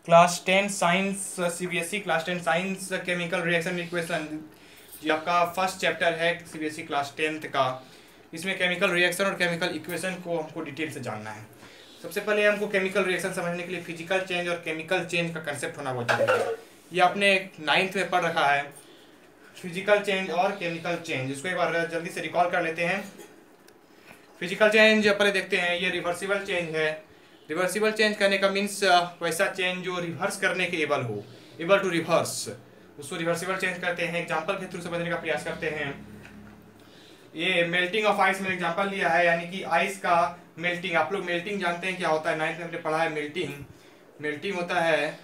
Class 10 science CBSE class 10 science chemical reaction equation, ये आपका first chapter है CBSE class 10th का। इसमें केमिकल रिएक्शन और केमिकल इक्वेशन को हमको डिटेल से जानना है। सबसे पहले हमको केमिकल रिएक्शन समझने के लिए फिजिकल चेंज और केमिकल चेंज का कंसेप्ट होना बहुत जरूरी है। ये आपने 9th में पढ़ रखा है, फिजिकल चेंज और केमिकल चेंज। इसको एक बार जल्दी से रिकॉल कर लेते हैं। फिजिकल चेंज पहले देखते हैं, ये रिवर्सिबल चेंज है। रिवर्सिबल चेंज करने का मीन्स वैसा चेंज जो रिवर्स करने के एबल हो, एबल टू रिवर्स, उसको रिवर्सिबल चेंज करते हैं। एग्जांपल के थ्रू समझने का प्रयास करते हैं। ये मेल्टिंग ऑफ आइस में एग्जांपल लिया है, यानी कि आइस का मेल्टिंग। आप लोग मेल्टिंग जानते हैं क्या होता है, 9th में हमने पढ़ा है मेल्टिंग। मेल्टिंग होता है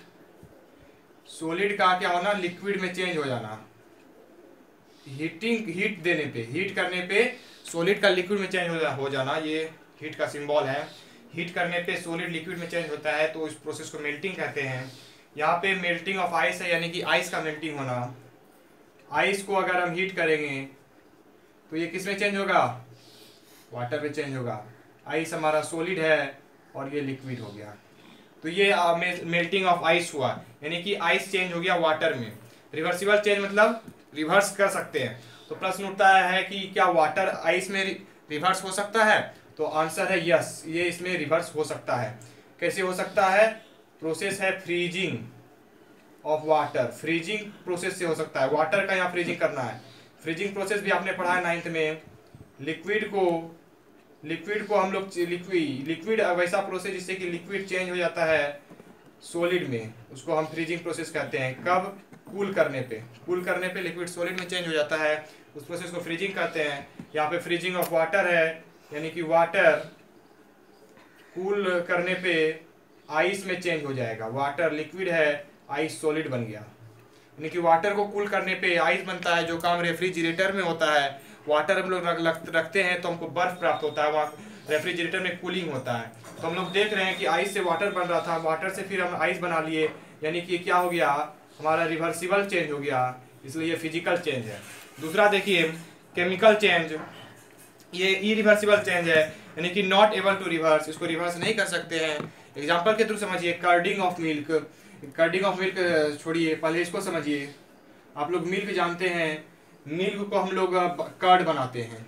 सॉलिड का क्या होना, लिक्विड में चेंज हो जाना। हीट देने पे, हीट करने पे सॉलिड का लिक्विड में चेंज हो जाना, ये हीट का सिंबल है। हीट करने पे सॉलिड लिक्विड में चेंज होता है, तो इस प्रोसेस को मेल्टिंग कहते हैं। यहाँ पे मेल्टिंग ऑफ आइस है, यानी कि आइस का मेल्टिंग होना। आइस को अगर हम हीट करेंगे तो ये किस में चेंज होगा, वाटर में चेंज होगा। आइस हमारा सॉलिड है और ये लिक्विड हो गया, तो ये मेल्टिंग ऑफ आइस हुआ, यानी कि आइस चेंज हो गया वाटर में। रिवर्सिबल चेंज मतलब रिवर्स कर सकते हैं। तो प्रश्न उठता है कि क्या वाटर आइस में रिवर्स हो सकता है, तो आंसर है यस, ये इसमें रिवर्स हो सकता है। कैसे हो सकता है, प्रोसेस है freezing of water, freezing process से हो सकता है। वाटर का यहाँ फ्रीजिंग करना है। फ्रीजिंग प्रोसेस भी आपने पढ़ा है 9th में। लिक्विड को हम लोग लिक्विड वैसा प्रोसेस जिससे कि लिक्विड चेंज हो जाता है सॉलिड में, उसको हम फ्रीजिंग प्रोसेस कहते हैं। कब, कूल करने पे लिक्विड सॉलिड में चेंज हो जाता है, उस प्रोसेस को फ्रीजिंग कहते हैं। यहाँ पे फ्रीजिंग ऑफ वाटर है, यानी कि वाटर कूल करने पे आइस में चेंज हो जाएगा। वाटर लिक्विड है, आइस सॉलिड बन गया, यानी कि वाटर को कूल करने पे आइस बनता है, जो काम रेफ्रिजरेटर में होता है। वाटर हम लोग रखते हैं तो हमको बर्फ प्राप्त होता है, वहाँ रेफ्रिजरेटर में कूलिंग होता है। तो हम लोग देख रहे हैं कि आइस से वाटर बन रहा था, वाटर से फिर हम आइस बना लिए, यानी कि क्या हो गया, हमारा रिवर्सिबल चेंज हो गया, इसलिए ये फिजिकल चेंज है। दूसरा देखिए केमिकल चेंज, ये इरिवर्सिबल चेंज है, यानी कि नॉट एबल टू रिवर्स, इसको रिवर्स नहीं कर सकते हैं। एग्जांपल के थ्रू समझिए, कर्डिंग ऑफ मिल्क। कर्डिंग ऑफ मिल्क छोड़िए, पहले इसको समझिए। आप लोग मिल्क जानते हैं, मिल्क को हम लोग कर्ड बनाते हैं,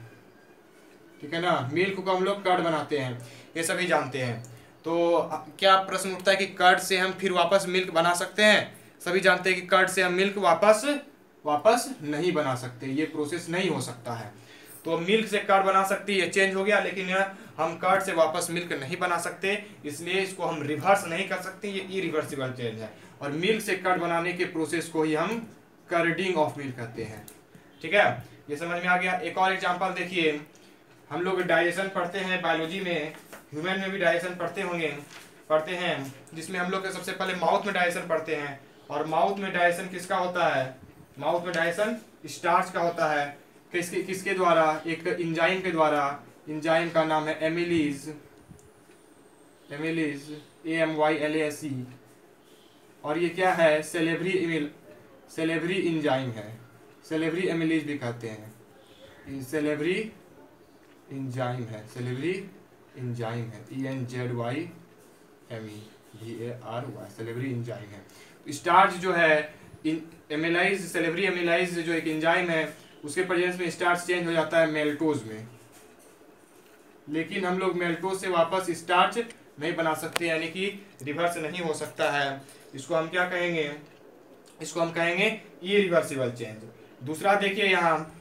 ठीक है ना, मिल्क को हम लोग कर्ड बनाते हैं, ये सभी जानते हैं। तो क्या प्रश्न उठता है कि कर्ड से हम फिर वापस मिल्क बना सकते हैं? सभी जानते हैं कि कर्ड से हम मिल्क वापस नहीं बना सकते, ये प्रोसेस नहीं हो सकता है। तो मिल्क से कर्ड बना सकती है, चेंज हो गया, लेकिन हम कर्ड से वापस मिल्क नहीं बना सकते, इसलिए इसको हम रिवर्स नहीं कर सकते, ये इरिवर्सिबल चेंज है। और मिल्क से कर्ड बनाने के प्रोसेस को ही हम कर्डिंग ऑफ मिल्क कहते हैं, ठीक है, ये समझ में आ गया। एक और एग्जांपल देखिए, हम लोग डाइजेशन पढ़ते हैं बायोलॉजी में, ह्यूमन में भी डाइजेशन पढ़ते हैं, जिसमें हम लोग सबसे पहले माउथ में डाइजेशन पढ़ते हैं। और माउथ में डाइजेशन किसका होता है, माउथ में डाइजेशन स्टार्च का होता है। किसके द्वारा, एक एंजाइम के द्वारा। एंजाइम का नाम है एमिलीज, AMYLASE, और ये क्या है, सेलेब्री एंजाइम है, सेलेब्री एमिलीज भी कहते हैं। सेलेब्री एंजाइम है, ENZYMEVARY, सेलेब्री एंजाइम है। स्टार्च जो है, सेलेब्री एमिलाइज जो एक एंजाइम है, उसके प्रेजेंस में स्टार्च चेंज हो जाता है मेल्टोज में, लेकिन हम लोग मेल्टोज से वापस स्टार्च नहीं बना सकते, यानी कि रिवर्स नहीं हो सकता है। इसको हम क्या कहेंगे, इसको हम कहेंगे इरिवर्सिबल चेंज। दूसरा देखिए, यहाँ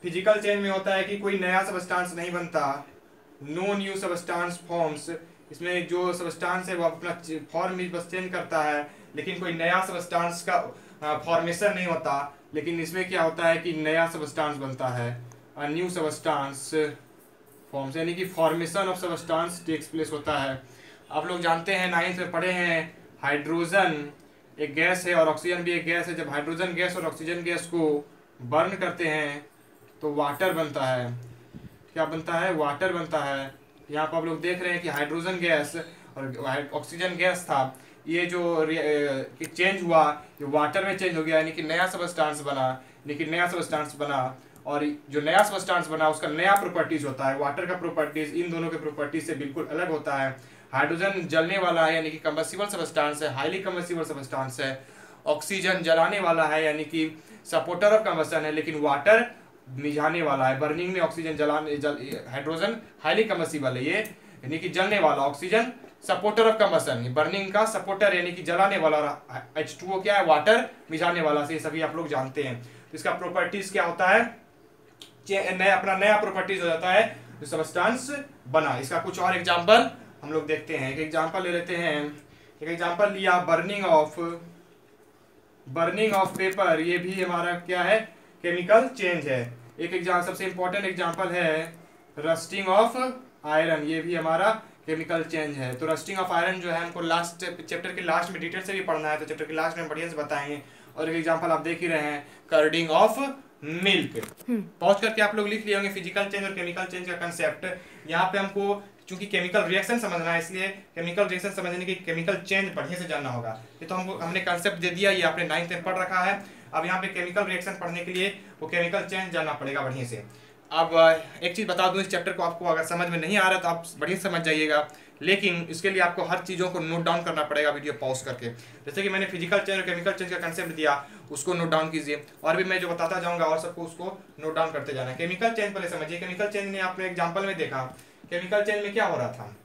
फिजिकल चेंज में होता है कि कोई नया सबस्टांस नहीं बनता, नो न्यू सबस्टांस फॉर्म्स। इसमें जो सबस्टांस है वो अपना फॉर्म बस चेंज करता है, लेकिन कोई नया सबस्टांस का फॉर्मेशन नहीं होता। लेकिन इसमें क्या होता है कि नया सबस्टांस बनता है, अ न्यू सबस्टांस फॉर्म्स, यानी कि formation of substance takes place होता है। आप लोग जानते हैं, 9th में पढ़े हैं, हाइड्रोजन एक गैस है और ऑक्सीजन भी एक गैस है। जब हाइड्रोजन गैस और ऑक्सीजन गैस को बर्न करते हैं तो वाटर बनता है। क्या बनता है, वाटर बनता है। यहाँ पर आप लोग देख रहे हैं कि हाइड्रोजन गैस और ऑक्सीजन गैस था, ये जो चेंज हुआ, ये वाटर में चेंज हो गया, यानी कि नया सबस्टांस बना। और जो नया सबस्टांस बना उसका नया प्रॉपर्टीज होता है। वाटर का प्रॉपर्टीज इन दोनों के प्रॉपर्टीज से बिल्कुल अलग होता है। हाइड्रोजन जलने वाला है यानी कि कंबस्टिबल सबस्टेंस है, हाईली कंबस्टिबल सबस्टेंस है। ऑक्सीजन जलाने वाला है यानी कि सपोर्टर ऑफ कंबस्शन है, लेकिन वाटर मिझाने वाला है। बर्निंग में ऑक्सीजन हाइड्रोजन हाईली कंबस्टिबल है ये, यानी कि जलने वाला। Oxygen supporter of combustion, burning का सपोर्टर यानी कि जलाने वाला। H2O क्या है, वाटर मिझाने वाला। से सभी आप लोग जानते हैं। तो इसका प्रॉपर्टीज क्या होता है, अपना नया प्रॉपर्टीज हो जाता है जो सबस्टेंस बना। इसका कुछ और एग्जांपल हम लोग देखते हैं। एक एग्जांपल ले लेते हैं। एक एग्जांपल लिया बर्निंग ऑफ पेपर, ये भी हमारा क्या है, केमिकल चेंज है। एक एग्जांपल सबसे इंपॉर्टेंट एग्जांपल है रस्टिंग ऑफ आयरन, ये भी हमारा केमिकल चेंज है। तो रस्टिंग ऑफ आयरन जो है हमको लास्ट चैप्टर के लास्ट में डिटेल से भी पढ़ना है, तो चैप्टर के लास्ट में बढ़िया से बताएंगे। और एक एग्जांपल आप देख ही रहे हैं, कर्डिंग ऑफ मिल्क। पहुंच करके आप लोग लिख लिए होंगे फिजिकल चेंज और केमिकल चेंज का कंसेप्ट। यहाँ पे हमको चूंकि केमिकल रिएक्शन समझना है, इसलिए केमिकल रिएक्शन समझने की केमिकल चेंज बढ़िया से जानना होगा। ये तो हमने कंसेप्ट दे दिया, ये आपने 9th में पढ़ रखा है। अब यहाँ पे केमिकल रिएक्शन पढ़ने के लिए वो केमिकल चेंज जानना पड़ेगा बढ़िया से। अब एक चीज बता दूं, इस चैप्टर को आपको अगर समझ में नहीं आ रहा तो आप बढ़िया समझ जाइएगा, लेकिन इसके लिए आपको हर चीज़ों को नोट डाउन करना पड़ेगा वीडियो पॉज करके। जैसे कि मैंने फिजिकल चेंज और केमिकल चेंज का कंसेप्ट दिया, उसको नोट डाउन कीजिए। और भी मैं जो बताता जाऊंगा और सबको उसको नोट डाउन करते जाना है। केमिकल चेंज पहले समझिए। केमिकल चेंज ने आपने एग्जाम्पल में देखा, केमिकल चेंज में क्या हो रहा था,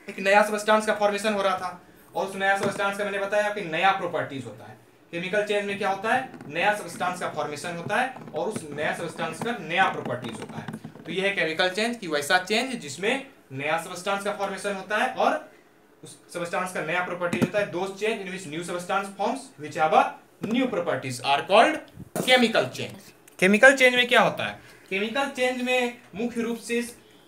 एक नया सबस्टेंस का फॉर्मेशन हो रहा था। और उस नया सबस्टेंस का मैंने बताया कि नया प्रॉपर्टीज होता है। केमिकल चेंज में क्या होता है, नया सबस्टेंस का फॉर्मेशन होता है और उस नया सबस्टेंस का नया प्रॉपर्टीज होता है। तो ये है केमिकल चेंज की वैसा चेंज जिसमें नया सबस्टेंस का फॉर्मेशन होता है और उस सबस्टेंस का नया प्रॉपर्टीज होता है। Those change in which new substance forms which have a new properties are called chemical change. Chemical change में क्या होता है, केमिकल चेंज में मुख्य रूप से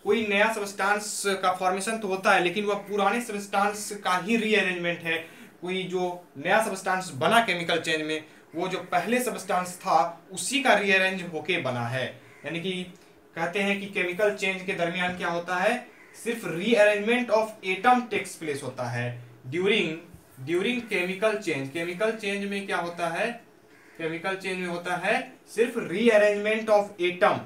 कोई नया सबस्टेंस का फॉर्मेशन तो होता है, लेकिन वह पुराने सबस्टेंस का ही रीअरेंजमेंट है। कोई जो नया सबस्टेंस बना केमिकल चेंज में, वो जो पहले सबस्टेंस था उसी का रीअरेंज होके बना है। यानी कि कहते हैं कि केमिकल चेंज के दरमियान क्या होता है, सिर्फ rearrangement of atom takes place होता है during chemical change. Chemical change में क्या होता है, केमिकल चेंज में होता है सिर्फ rearrangement of atom.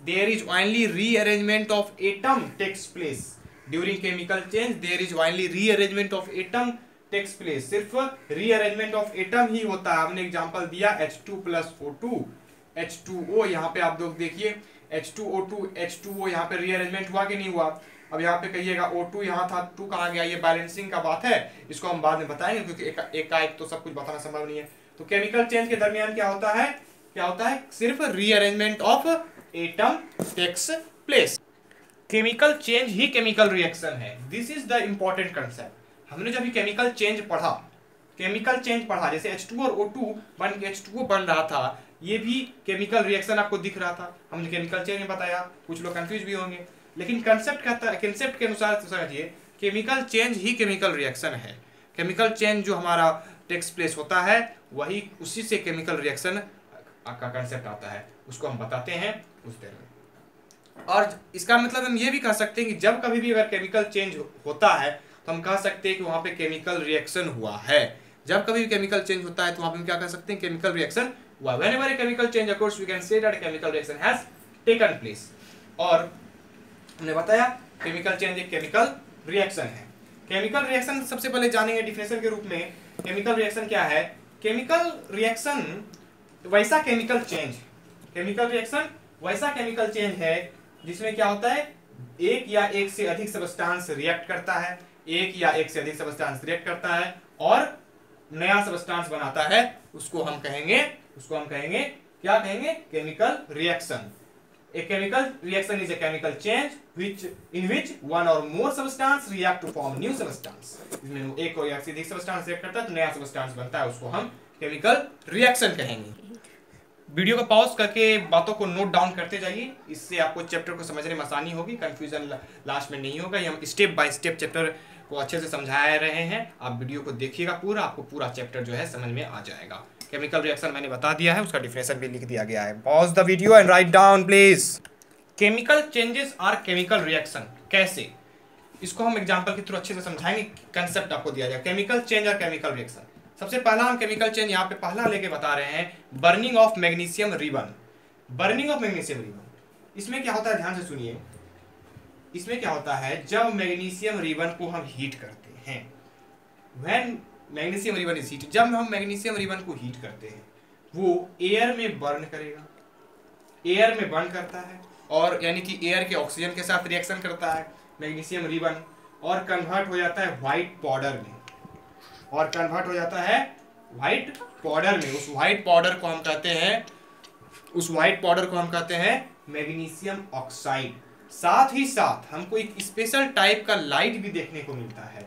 There is only rearrangement of atom takes place during chemical change. There is only rearrangement of atom takes place. सिर्फ rearrangement of atom ही होता है। हमने एग्जांपल दिया H2+O2 H2O। यहाँ पे आप लोग देखिए H2O2 H2O, यहाँ पे rearrangement हुआ कि नहीं हुआ। अब यहाँ पे कहिएगा O2 यहाँ था, 2 कहाँ गया, ये बैलेंसिंग का बात है, इसको हम बाद में बताएंगे क्योंकि एक तो सब कुछ बताना संभव नहीं है। तो केमिकल चेंज के दरमियान क्या होता है, सिर्फ rearrangement of atom takes place. Chemical change ही केमिकल रिएक्शन है। This is the important concept. हमने जब केमिकल चेंज पढ़ा, जैसे H2 और O2 बन के H2O बन रहा था, ये भी केमिकल रिएक्शन आपको दिख रहा था। हमने केमिकल चेंज में बताया, कुछ लोग कंफ्यूज भी होंगे, लेकिन कंसेप्ट के अनुसार समझिए, केमिकल चेंज ही केमिकल रिएक्शन है। केमिकल चेंज जो हमारा टेक्स प्लेस होता है, वही उसी से केमिकल रिएक्शन का कंसेप्ट आता है, उसको हम बताते हैं उस देर में। और इसका मतलब हम ये भी कह सकते हैं कि जब कभी भी अगर केमिकल चेंज होता है तो हम कह सकते हैं कि वहां पे केमिकल रिएक्शन हुआ है। जब कभी भी केमिकल चेंज होता है तो वहां पे हम क्या कह सकते हैं, केमिकल रिएक्शन हुआ। Whenever a chemical change occurs, we can say that a chemical reaction has taken place। और हमने बताया केमिकल चेंज एक केमिकल रिएक्शन है। केमिकल रिएक्शन सबसे पहले जानेंगे डिफिनेशन के रूप में। केमिकल रिएक्शन क्या है, केमिकल रिएक्शन वैसा केमिकल चेंज है जिसमें क्या होता है, एक या एक से अधिक सबस्टेंस रिएक्ट करता है और नया सबस्टेंस बनाता है। उसको हम कहेंगे क्या कहेंगे, chemical reaction. A chemical reaction is a chemical change in which one or more substance react to form new substance। इसमें एक और या से अधिक सबस्टेंस रिएक्ट करता है तो नया सबस्टेंस बनता है, उसको हम केमिकल रिएक्शन कहेंगे। वीडियो को पॉज करके बातों को नोट डाउन करते जाइए, इससे आपको चैप्टर को समझने में आसानी होगी, कंफ्यूजन लास्ट में नहीं होगा। ये हम स्टेप बाय स्टेप चैप्टर को अच्छे से समझा रहे हैं। आप वीडियो को देखिएगा पूरा, आपको पूरा चैप्टर जो है समझ में आ जाएगा। केमिकल रिएक्शन मैंने बता दिया है, उसका डिफिनेशन भी लिख दिया गया है। Pause the video and write down please. Chemical changes are chemical reaction. कैसे, इसको हम एग्जांपल के थ्रू अच्छे से समझाएंगे। कंसेप्ट आपको दिया जाएगा, केमिकल चेंज और केमिकल रिएक्शन। सबसे पहला हम केमिकल चेंज यहाँ पे पहला लेके बता रहे हैं, बर्निंग ऑफ मैग्नीशियम रिबन। इसमें क्या होता है, ध्यान से सुनिए। इसमें क्या होता है, जब मैग्नीशियम रिबन को हम हीट करते हैं, when magnesium ribbon is heat, जब हम मैग्नीशियम रिबन को हीट करते हैं वो एयर में बर्न करेगा, एयर में बर्न करता है, और यानी कि एयर के ऑक्सीजन के साथ रिएक्शन करता है मैग्नीशियम रिबन, और कन्वर्ट हो जाता है व्हाइट पाउडर में, और कन्वर्ट हो जाता है व्हाइट पाउडर में। उस व्हाइट पाउडर को हम कहते हैं, उस व्हाइट पाउडर को हम कहते हैं मैग्नीशियम ऑक्साइड। साथ ही साथ हमको एक स्पेशल टाइप का लाइट भी देखने को मिलता है,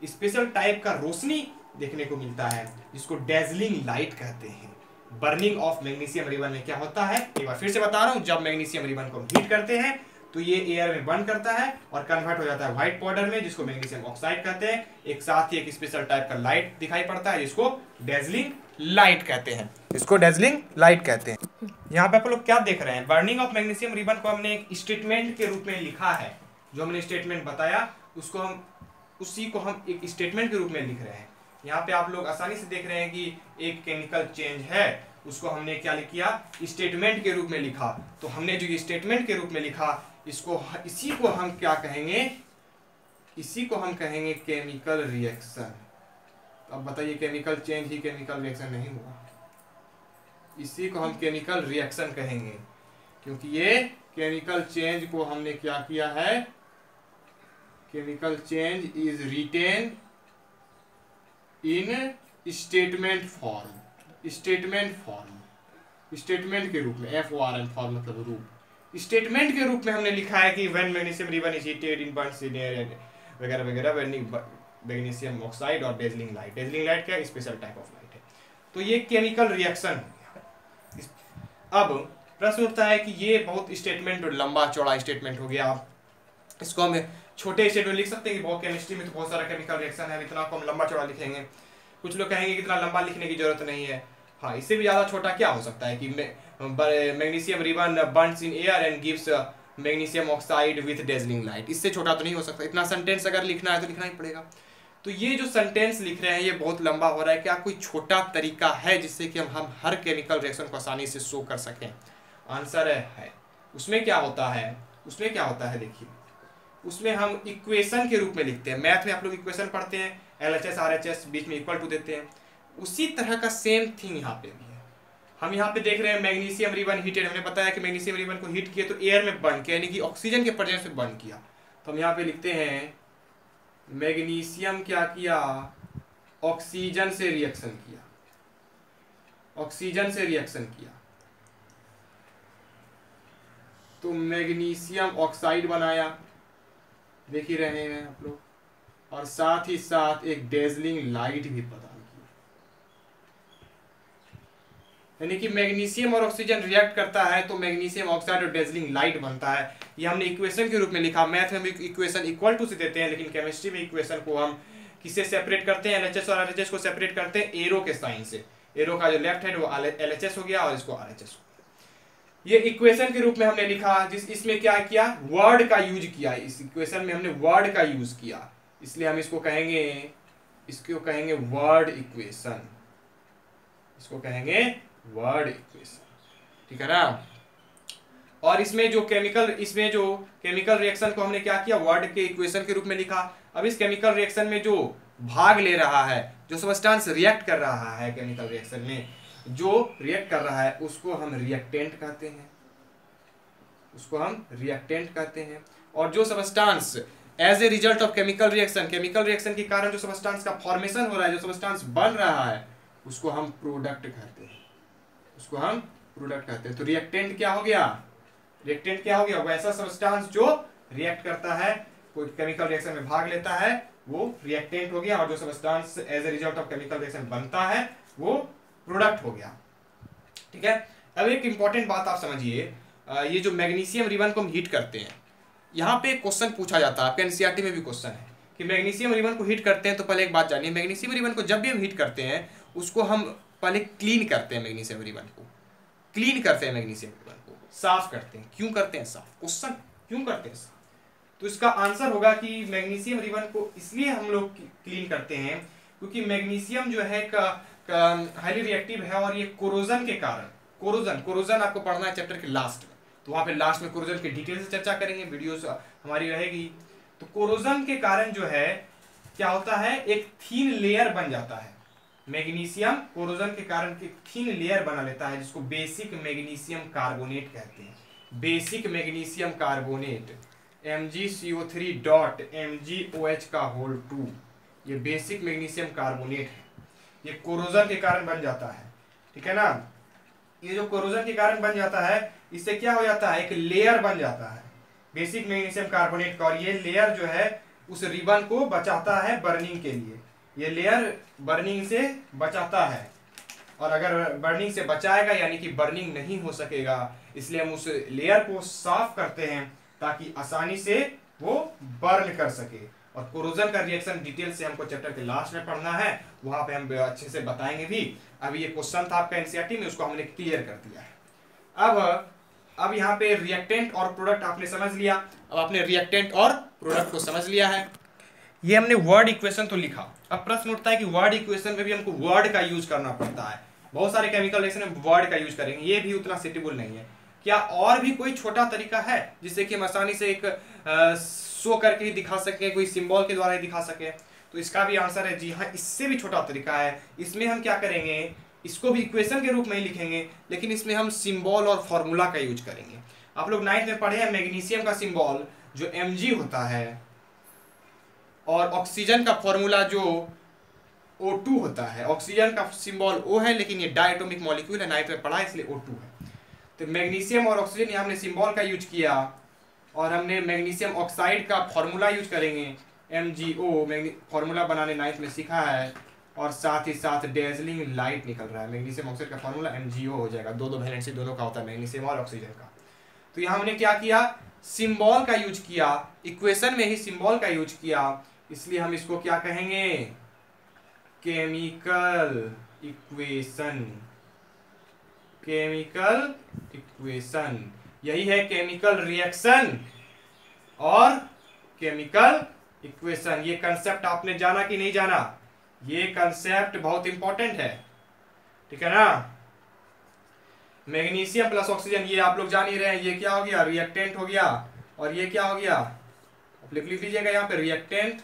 स्पेशल टाइप का रोशनी देखने को मिलता है, जिसको डेजलिंग लाइट कहते हैं। बर्निंग ऑफ मैग्नीशियम रिबन में क्या होता है, एक बार फिर से बता रहा हूं, जब मैग्नीशियम रिबन को हम हीट करते हैं तो ये एयर में बर्न करता है और कन्वर्ट हो जाता है व्हाइट पाउडर में, जिसको मैग्नीशियम ऑक्साइड कहते हैं। एक साथ ही एक स्पेशल टाइप का लाइट दिखाई पड़ता है, जिसको डेजलिंग लाइट कहते हैं, इसको डेजलिंग लाइट कहते हैं। यहाँ पे आप लोग क्या देख रहे हैं, बर्निंग ऑफ मैग्नीशियम रिबन को हमने एक स्टेटमेंट के रूप में लिखा है, जो हमने स्टेटमेंट बताया उसको हम, उसी को हम एक स्टेटमेंट के रूप में लिख रहे हैं। यहाँ पे आप लोग आसानी से देख रहे हैं कि एक केमिकल चेंज है, उसको हमने क्या किया, स्टेटमेंट के रूप में लिखा। तो हमने जो स्टेटमेंट के रूप में लिखा, इसको, इसी को हम क्या कहेंगे, इसी को हम कहेंगे केमिकल रिएक्शन। अब बताइए, केमिकल चेंज ही केमिकल रिएक्शन नहीं हुआ, इसी को हम केमिकल रिएक्शन कहेंगे, क्योंकि ये केमिकल चेंज को हमने क्या किया है, chemical change is written in statement form, statement form, statement के रूप में, FORM फॉर्म मतलब रूप, स्टेटमेंट के रूप में हमने लिखा है कि when magnesium ribbon is heated in Burns in air वगैरह वगैरह, मैग्नीशियम ऑक्साइड और डेजलिंग लाइट। डेजलिंग लाइट क्या, स्पेशल टाइप ऑफ लाइट है। तो ये केमिकल रिएक्शन हो गया। अब प्रश्न उठता है कि ये बहुत स्टेटमेंट, लंबा चौड़ा स्टेटमेंट हो गया, इसको हम छोटे स्टेटमेंट लिख सकते हैं कि बहुत केमिस्ट्री में तो बहुत सारा केमिकल रिएक्शन है, इतना को हम लंबा चौड़ा लिखेंगे। कुछ लोग कहेंगे कि इतना लंबा लिखने की जरूरत नहीं है। हाँ, इससे भी ज़्यादा छोटा क्या हो सकता है कि magnesium ribbon Burns in air and gives magnesium oxide with dazzling light. इससे छोटा तो नहीं हो सकता, इतना सेंटेंस अगर लिखना है तो लिखना ही पड़ेगा। तो ये जो सेंटेंस लिख रहे हैं ये बहुत लंबा हो रहा है, क्या कोई छोटा तरीका है जिससे कि हम हर केमिकल रिएक्शन को आसानी से शो कर सकें? आंसर है उसमें क्या होता है, उसमें क्या होता है, देखिए उसमें हम इक्वेशन के रूप में लिखते हैं। मैथ में आप लोग इक्वेशन पढ़ते हैं, LHS RHS बीच में इक्वल टू देते हैं, उसी तरह का सेम थिंग यहाँ पे भी है। हम यहाँ पे देख रहे हैं मैग्नीशियम रिबन हीटेड, हमने बताया कि मैग्नीशियम रिबन को हीट किया तो एयर में बर्न किया, यानी कि ऑक्सीजन के प्रेजेंस में बर्न किया। तो हम यहाँ पे लिखते हैं मैग्नीशियम क्या किया, ऑक्सीजन से रिएक्शन किया, ऑक्सीजन से रिएक्शन किया तो मैग्नीशियम ऑक्साइड बनाया, देख ही रहे हैं आप लोग, और साथ ही साथ एक डेजलिंग लाइट भी प्रदान की, यानी कि मैग्नीशियम और ऑक्सीजन रिएक्ट करता है तो मैग्नीशियम ऑक्साइड और डेजलिंग लाइट बनता है। ये हमने इक्वेशन के रूप में लिखा। मैथ में भी इक्वेशन इक्वल टू से देते हैं, लेकिन केमिस्ट्री में इक्वेशन को हम किससे सेपरेट करते हैं, LHS और RHS को सेपरेट करते हैं एरो के साइन से। एरो का जो लेफ्ट हैंड वो LHS हो गया और इसको RHS हो गया। ये इक्वेशन के रूप में हमने लिखा, जिस इसमें क्या किया, वर्ड का यूज किया, इस इक्वेशन में हमने वर्ड का यूज किया, इसलिए हम इसको कहेंगे, इसको कहेंगे वर्ड इक्वेशन, इसको कहेंगे वर्ड इक्वेशन, ठीक है ना। और इसमें जो केमिकल रिएक्शन को हमने क्या किया, वर्ड के इक्वेशन के रूप में लिखा। अब इस केमिकल रिएक्शन में जो भाग ले रहा है, जो सब्सटेंस रिएक्ट कर रहा है, केमिकल रिएक्शन में जो रिएक्ट कर रहा है उसको हम रिएक्टेंट कहते हैं, उसको हम रिएक्टेंट कहते हैं। और जो substance as a result of chemical reaction के कारण जो सब्सटेंस का फॉर्मेशन हो रहा है, जो सब्सटेंस बन रहा है, उसको हम प्रोडक्ट कहते हैं, उसको हम प्रोडक्ट कहते हैं। तो रिएक्टेंट क्या हो गया, रिएक्टेंट क्या हो गया, वैसा सब्सटेंस जो रिएक्ट करता है, कोई केमिकल रिएक्शन में भाग लेता है, वो रिएक्टेंट हो गया। और जो substance as a result of chemical reaction बनता है वो प्रोडक्ट हो गया, ठीक है। अब एक इंपॉर्टेंट बात आप समझिए, ये जो मैग्नीशियम रिबन को हम हीट करते हैं, यहाँ पे क्वेश्चन पूछा जाता है, आपके NCERT में भी क्वेश्चन है कि मैग्नीशियम रिबन को हीट करते हैं तो पहले एक बात जानिए, मैग्नीशियम रिबन को जब भी हम हीट करते हैं उसको हम पहले क्लीन करते हैं, मैग्नीशियम रिबन को क्लीन करते हैं, मैग्नीशियम रिबन को साफ करते हैं। क्यों करते हैं साफ, क्वेश्चन क्यों करते हैं साफ, तो इसका आंसर होगा कि मैग्नीशियम रिबन को इसलिए हम लोग क्लीन करते हैं क्योंकि मैग्नीशियम जो है हाईली रिएक्टिव है, और ये कोरोजन के कारण, कोरोजन आपको पढ़ना है चैप्टर के लास्ट में, तो वहाँ पे लास्ट में कोरोजन की डिटेल से चर्चा करेंगे, वीडियोस हमारी रहेगी। तो कोरोजन के कारण जो है क्या होता है, एक थीन लेयर बन जाता है। मैग्नीशियम कोरोजन के कारण की थीन लेयर बना लेता है, जिसको बेसिक मैग्नीशियम कार्बोनेट कहते हैं। Basic magnesium carbonate MgCO3 dot MgOH का होल 2, ये बेसिक मैग्नीशियम कार्बोनेट है, ये कोरोजन के कारण बन जाता है। ठीक है ना, ये जो कोरोजन के कारण बन जाता है, इससे क्या हो जाता है, एक लेयर बन जाता है बेसिक मैग्नीशियम कार्बोनेट का, और ये लेयर जो है उस रिबन को बचाता है बर्निंग के लिए। ये लेयर बर्निंग से बचाता है, और अगर बर्निंग से बचाएगा यानी कि बर्निंग नहीं हो सकेगा, इसलिए हम उस लेयर को साफ करते हैं ताकि आसानी से वो बर्न कर सके। और कोरोजन का रिएक्शन डिटेल से हमको चैप्टर के लास्ट में पढ़ना है, वहां पे हम अच्छे से बताएंगे भी। अभी ये क्वेश्चन था आपका एनसीईआरटी में, उसको हमने क्लियर कर दिया है। अब यहाँ पे रिएक्टेंट और प्रोडक्ट आपने समझ लिया। अब आपने रिएक्टेंट और प्रोडक्ट को समझ लिया है, ये हमने वर्ड इक्वेशन तो लिखा। अब प्रश्न उठता है कि वर्ड इक्वेशन में भी हमको वर्ड का यूज करना पड़ता है। बहुत सारे केमिकल रिएक्शन में वर्ड का यूज करेंगे, ये भी उतना सेटेबल नहीं है। क्या और भी कोई छोटा तरीका है जिससे कि हम आसानी से एक शो करके ही दिखा सके, कोई सिंबल के द्वारा ही दिखा सके? तो इसका भी आंसर है जी हाँ, इससे भी छोटा तरीका है। इसमें हम क्या करेंगे, इसको भी इक्वेशन के रूप में ही लिखेंगे, लेकिन इसमें हम सिंबल और फॉर्मूला का यूज करेंगे। आप लोग 9th में पढ़े हैं मैग्नीशियम का सिंबल जो Mg होता है, और ऑक्सीजन का फॉर्मूला जो O2 होता है। ऑक्सीजन का सिंबल O है, लेकिन ये डायटोमिक मॉलिक्यूल है, 9th में पढ़ा है, इसलिए O2 है। तो मैग्नीशियम और ऑक्सीजन यहाँ हमने सिंबल का यूज किया, और हमने मैग्नीशियम ऑक्साइड का फॉर्मूला यूज करेंगे MgO, फॉर्मूला बनाने 9th में सीखा है। और साथ ही साथ डेजलिंग लाइट निकल रहा है, मैग्नीशियम ऑक्साइड का फॉर्मूला MgO हो जाएगा। दो वैलेंसी दोनों का होता है, मैग्नीशियम और ऑक्सीजन का। तो यहाँ हमने क्या किया, सिंबल का यूज किया, इक्वेशन में ही सिंबल का यूज किया, इसलिए हम इसको क्या कहेंगे, केमिकल इक्वेशन। केमिकल इक्वेशन, यही है केमिकल रिएक्शन और केमिकल इक्वेशन। ये कंसेप्ट आपने जाना कि नहीं जाना? ये कंसेप्ट बहुत इंपॉर्टेंट है, ठीक है ना। मैग्नीशियम प्लस ऑक्सीजन, ये आप लोग जान ही रहे हैं, ये क्या हो गया, रिएक्टेंट हो गया, और ये क्या हो गया, आप लिख लीजिएगा यहाँ पे रिएक्टेंट,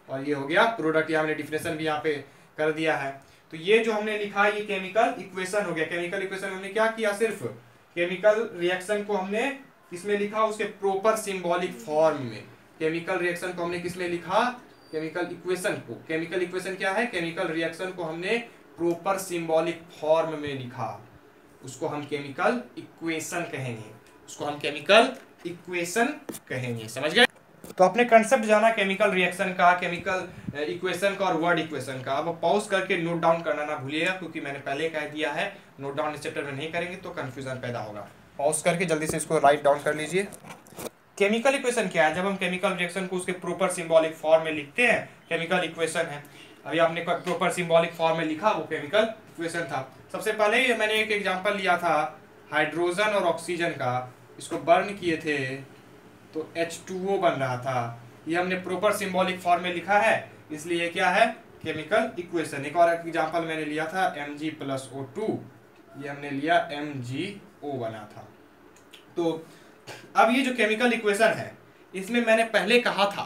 और ये हो गया प्रोडक्ट। यहाँ हमने डिफिनेशन भी यहाँ पे कर दिया है। तो ये जो हमने लिखा ये केमिकल इक्वेशन हो गया। केमिकल इक्वेशन हमने क्या किया, सिर्फ केमिकल रिएक्शन को हमने किसमें लिखा, उसके प्रॉपर सिंबॉलिक फॉर्म में। केमिकल रिएक्शन को हमने किसमें लिखा, केमिकल इक्वेशन को। केमिकल इक्वेशन क्या है, केमिकल रिएक्शन को हमने प्रॉपर सिंबॉलिक फॉर्म में लिखा, उसको हम केमिकल इक्वेशन कहेंगे, उसको हम केमिकल इक्वेशन कहेंगे। समझ गए? तो आपने कंसेप्ट जाना केमिकल रिएक्शन का, केमिकल इक्वेशन का और वर्ड इक्वेशन का। अब पॉज करके नोट डाउन करना ना भूलिएगा, क्योंकि मैंने पहले कह दिया है नोट डाउन इस चैप्टर में नहीं करेंगे तो कंफ्यूजन पैदा होगा। पॉज करके जल्दी से इसको राइट डाउन कर लीजिए। केमिकल इक्वेशन क्या है, जब हम केमिकल रिएक्शन को उसके प्रॉपर सिंबॉलिक फॉर्म में लिखते हैं, केमिकल इक्वेशन है। अभी आपने प्रॉपर सिंबॉलिक फॉर्म में लिखा, वो केमिकल इक्वेशन था। सबसे पहले मैंने एक एग्जांपल लिया था हाइड्रोजन और ऑक्सीजन का, इसको बर्न किए थे तो H2O बन रहा था। ये हमने प्रॉपर सिंबॉलिक फॉर्म में लिखा है, इसलिए क्या है, केमिकल इक्वेशन। एक और एग्जांपल मैंने लिया था Mg प्लस O2, ये हमने लिया MgO बना था। तो अब ये जो केमिकल इक्वेशन है, इसमें मैंने पहले कहा था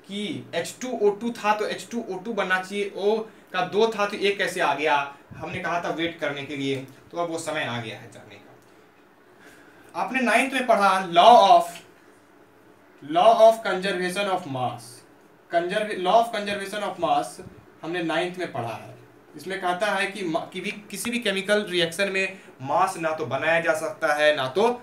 कि H2O2 था तो H2O2 बनना चाहिए, O का 2 था तो 1 कैसे आ गया, हमने कहा था वेट करने के लिए। तो अब वो समय आ गया है जानने का। आपने 9th में पढ़ा law of conservation of mass. Law of conservation of mass हमने 9th में पढ़ा है। इसमें कहता है कि किसी भी केमिकल रिएक्शन में मास ना तो बनाया जा सकता है, ना तो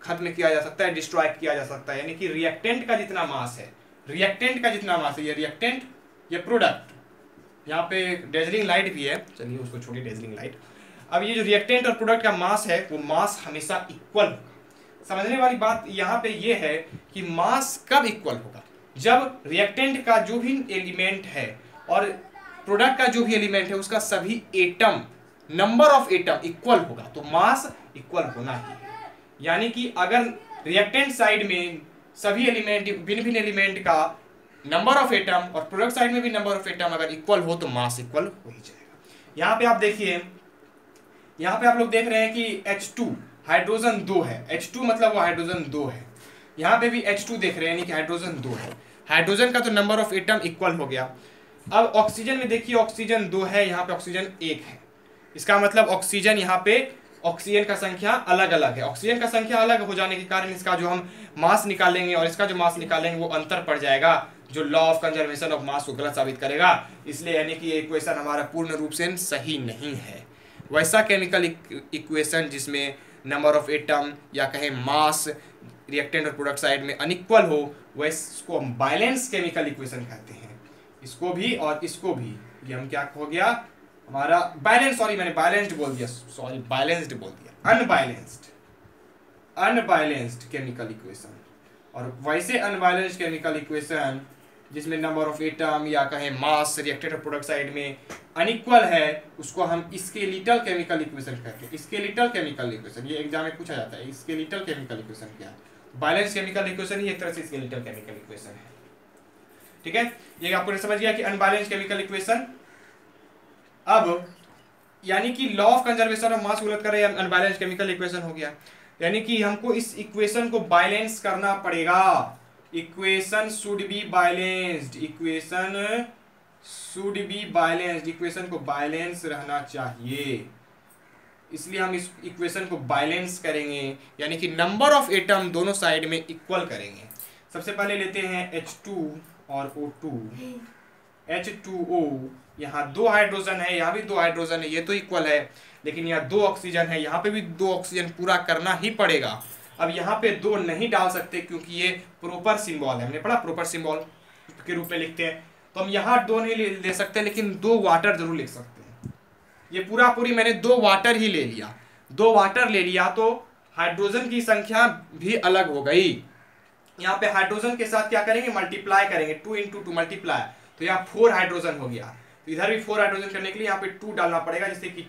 खत्म किया जा सकता है, डिस्ट्रॉय किया जा सकता है। यानी कि रिएक्टेंट का जितना मास है, ये रिएक्टेंट, ये प्रोडक्ट। यहाँ पे डेजलिंग लाइट भी है, चलिए उसको छोड़िए डेजलिंग लाइट। अब ये जो रिएक्टेंट और प्रोडक्ट का मास है, वो मास हमेशा इक्वल होगा। समझने वाली बात यहाँ पे ये है कि मास कब इक्वल होगा, जब रिएक्टेंट का जो भी एलिमेंट है और प्रोडक्ट का जो भी एलिमेंट है उसका सभी atom, number of atom equal होगा, तो मास इक्वल होना ही है। यानी कि अगर रिएक्टेंट साइड में सभी एलिमेंट, भिन्न एलिमेंट का नंबर ऑफ एटम और प्रोडक्ट साइड में भी नंबर ऑफ एटम अगर इक्वल हो तो मास इक्वल हो ही जाएगा। यहाँ पे आप देखिए, यहाँ पे आप लोग देख रहे हैं कि H2 हाइड्रोजन 2 है, H2 मतलब वो हाइड्रोजन 2 है। यहाँ पे भी H2 देख रहे हैं, यानी कि हाइड्रोजन 2 है। हाइड्रोजन का तो नंबर ऑफ एटम इक्वल हो गया। अब ऑक्सीजन में देखिए, ऑक्सीजन 2 है, यहाँ पे ऑक्सीजन 1 है। इसका मतलब ऑक्सीजन यहाँ पे ऑक्सीजन का संख्या अलग अलग है। ऑक्सीजन का संख्या अलग हो जाने के कारण इसका जो हम मास निकालेंगे और इसका जो मास निकालेंगे वो अंतर पड़ जाएगा, जो law of conservation of mass को गलत साबित करेगा। इसलिए यानी कि ये इक्वेशन हमारा पूर्ण रूप से सही नहीं है। वैसा केमिकल इक्वेशन जिसमें नंबर ऑफ एटम या कहें मास रिएक्टेंट और प्रोडक्ट साइड में अनइक्वल हो, वैसको हम बैलेंस केमिकल इक्वेशन कहते हैं। इसको भी और इसको भी, ये हम क्या हो गया हमारा बैलेंस, सॉरी मैंने बैलेंस्ड बोल दिया, सॉरी बैलेंस्ड बोल दिया, अनबैलेंस्ड केमिकल इक्वेशन। और वैसे अनबैलेंस्ड केमिकल इक्वेशन जिसमें नंबर ऑफ एटम या कहें मास रिएक्टेड और प्रोडक्ट साइड में अनइक्वल है, उसको हम स्केलेटल केमिकल इक्वेशन कहते हैं। स्केलेटल केमिकल इक्वेशन, ये एग्जाम में पूछा जाता है, स्केलेटल केमिकल इक्वेशन क्या है? बैलेंस केमिकल इक्वेशन ही एक तरह से स्केलेटल केमिकल इक्वेशन है। ठीक है, ये आपको समझ गया कि अनबैलेंस्ड केमिकल इक्वेशन। अब यानी कि law of conservation of mass को गलत कर रहे हैं, अनबैलेंस्ड केमिकल इक्वेशन हो गया। यानी कि हमको इस इक्वेशन को बैलेंस करना पड़ेगा। Equation should be balanced, equation should be balanced, equation को बैलेंस रहना चाहिए। इसलिए हम इस इक्वेशन को बैलेंस करेंगे, यानी कि नंबर ऑफ एटम दोनों साइड में इक्वल करेंगे। सबसे पहले लेते हैं H2 और O2। H2O, यहाँ 2 हाइड्रोजन है, यहाँ भी 2 हाइड्रोजन है, ये तो इक्वल है। लेकिन यहाँ 2 ऑक्सीजन है, यहाँ पे भी 2 ऑक्सीजन पूरा करना ही पड़ेगा। अब यहाँ पे 2 नहीं डाल सकते क्योंकि ये प्रॉपर सिंबल है, हमने पढ़ा प्रॉपर सिंबल के रूप में लिखते हैं। तो हम यहाँ 2 नहीं ले सकते, लेकिन 2 वाटर जरूर लिख सकते हैं। ये पूरी मैंने 2 वाटर ही ले लिया, 2 वाटर ले लिया तो हाइड्रोजन की संख्या भी अलग हो गई। यहाँ पे हाइड्रोजन के साथ क्या करेंगे, मल्टीप्लाई करेंगे, 2 × 2 मल्टीप्लाई, तो यहाँ 4 हाइड्रोजन हो गया। तो इधर भी 4 हाइड्रोजन करने के लिए यहाँ पे 2 डालना पड़ेगा, जिससे कि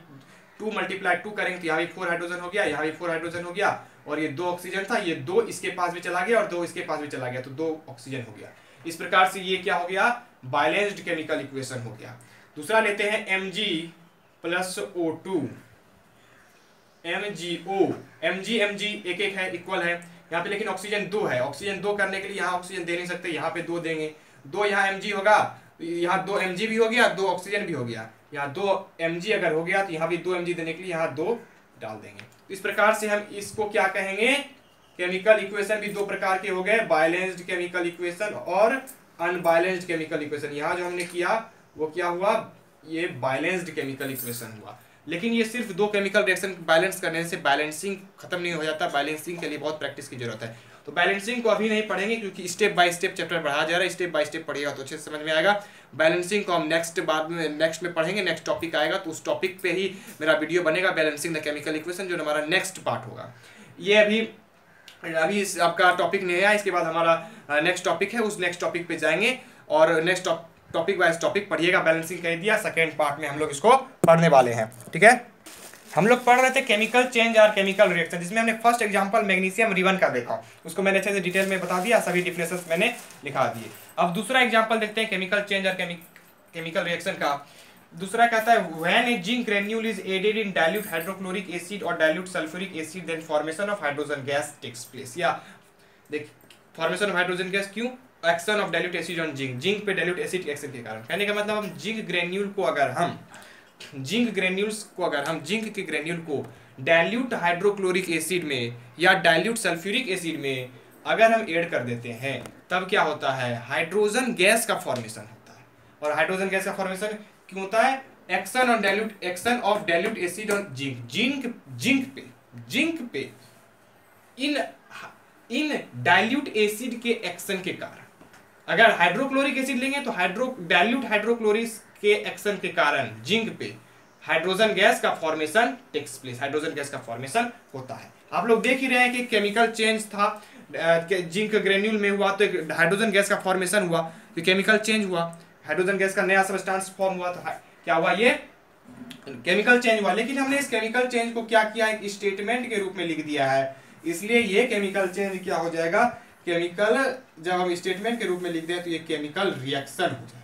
2 × 2 करेंगे तो यहाँ भी 4 हाइड्रोजन हो गया, यहाँ भी 4 हाइड्रोजन हो गया। और ये 2 ऑक्सीजन था, ये 2 इसके पास भी चला गया और 2 इसके पास भी चला गया, तो 2 ऑक्सीजन हो गया। इस प्रकार से ये क्या हो गया, बैलेंस्ड केमिकल इक्वेशन हो गया। दूसरा लेते हैं Mg + O2, MgO, Mg एक एक है, इक्वल है। यहाँ पे लेकिन ऑक्सीजन 2 है, ऑक्सीजन 2 करने के लिए यहाँ ऑक्सीजन दे नहीं सकते, यहाँ पे 2 देंगे। 2 यहाँ Mg होगा, यहाँ 2 Mg भी हो गया, 2 ऑक्सीजन भी हो गया। यहाँ 2 Mg अगर हो गया तो यहाँ भी 2 Mg देने के लिए यहाँ 2 डाल देंगे। इस प्रकार से हम इसको क्या कहेंगे, केमिकल इक्वेशन भी 2 प्रकार के हो गए, बैलेंस्ड केमिकल इक्वेशन और अनबैलेंस्ड केमिकल इक्वेशन। यहाँ जो हमने किया वो क्या हुआ, ये बैलेंस्ड केमिकल इक्वेशन हुआ। लेकिन ये सिर्फ 2 केमिकल रिएक्शन बैलेंस करने से बैलेंसिंग खत्म नहीं हो जाता, बैलेंसिंग के लिए बहुत प्रैक्टिस की जरूरत है। तो बैलेंसिंग को अभी नहीं पढ़ेंगे क्योंकि स्टेप बाय स्टेप चैप्टर बढ़ा जा रहा है, स्टेप बाय स्टेप पढ़िएगा तो अच्छे से समझ में आएगा। बैलेंसिंग को हम नेक्स्ट में पढ़ेंगे, नेक्स्ट टॉपिक आएगा तो उस टॉपिक पे ही मेरा वीडियो बनेगा, बैलेंसिंग द केमिकल इक्वेशन, जो हमारा नेक्स्ट पार्ट होगा। ये अभी आपका टॉपिक नहीं है, इसके बाद हमारा नेक्स्ट टॉपिक है, उस नेक्स्ट टॉपिक पे जाएंगे और नेक्स्ट टॉपिक वाइज टॉपिक पढ़िएगा। बैलेंसिंग कह दिया, सेकेंड पार्ट में हम लोग इसको पढ़ने वाले हैं। ठीक है, हम लोग पढ़ रहे थे केमिकल चेंज और केमिकल रिएक्शन, जिसमें हमने फर्स्ट एग्जांपल मैग्नीशियम रिबन का देखा, उसको मैंने अच्छे से डिटेल में बता दिया, सभी डिफरेंसेस मैंने लिखा दिए। अब दूसरा एग्जांपल देखते हैं केमिकल चेंज और केमिकल रिएक्शन का। दूसरा कहता है when a zinc granule is added in dilute hydrochloric acid और dilute sulphuric acid then formation of hydrogen gas takes place. या देख फॉर्मेशन ऑफ हाइड्रोजन गैस क्यों, action of dilute acid on zinc, zinc पे dilute acid action के कारण। कहने का मतलब हम जिंक ग्रेन्यूल को अगर हम जिंक के ग्रेन्यूल को डाइल्यूट हाइड्रोक्लोरिक एसिड में या डाइल्यूट सल्फ्यूरिक एसिड में अगर हम ऐड कर देते हैं तब क्या होता है, हाइड्रोजन गैस का फॉर्मेशन होता है। और हाइड्रोजन गैस का फॉर्मेशन क्यों होता है, action of dilute acid on zinc पे इन डाइल्यूट एसिड के एक्शन के कारण। अगर हाइड्रोक्लोरिक एसिड लेंगे तो डाइल्यूट हाइड्रोक्लोरिक के एक्शन के कारण जिंक पे हाइड्रोजन गैस का formation takes place, hydrogen gas का फॉर्मेशन होता है। आप लोग देख ही रहे हैं कि केमिकल चेंज था, जिंक ग्रेन्यूल में हुआ तो एक हाइड्रोजन गैस का फॉर्मेशन हुआ, तो केमिकल चेंज हुआ, हाइड्रोजन गैस का नया सब्सटेंस फॉर्म हुआ, तो क्या हुआ, ये केमिकल चेंज हुआ। लेकिन हमने इस केमिकल चेंज को क्या किया, एक स्टेटमेंट के रूप में लिख दिया है, इसलिए ये केमिकल चेंज क्या हो जाएगा, केमिकल जब हम स्टेटमेंट के रूप में लिख दें तो ये केमिकल रिएक्शन हो जाएगा,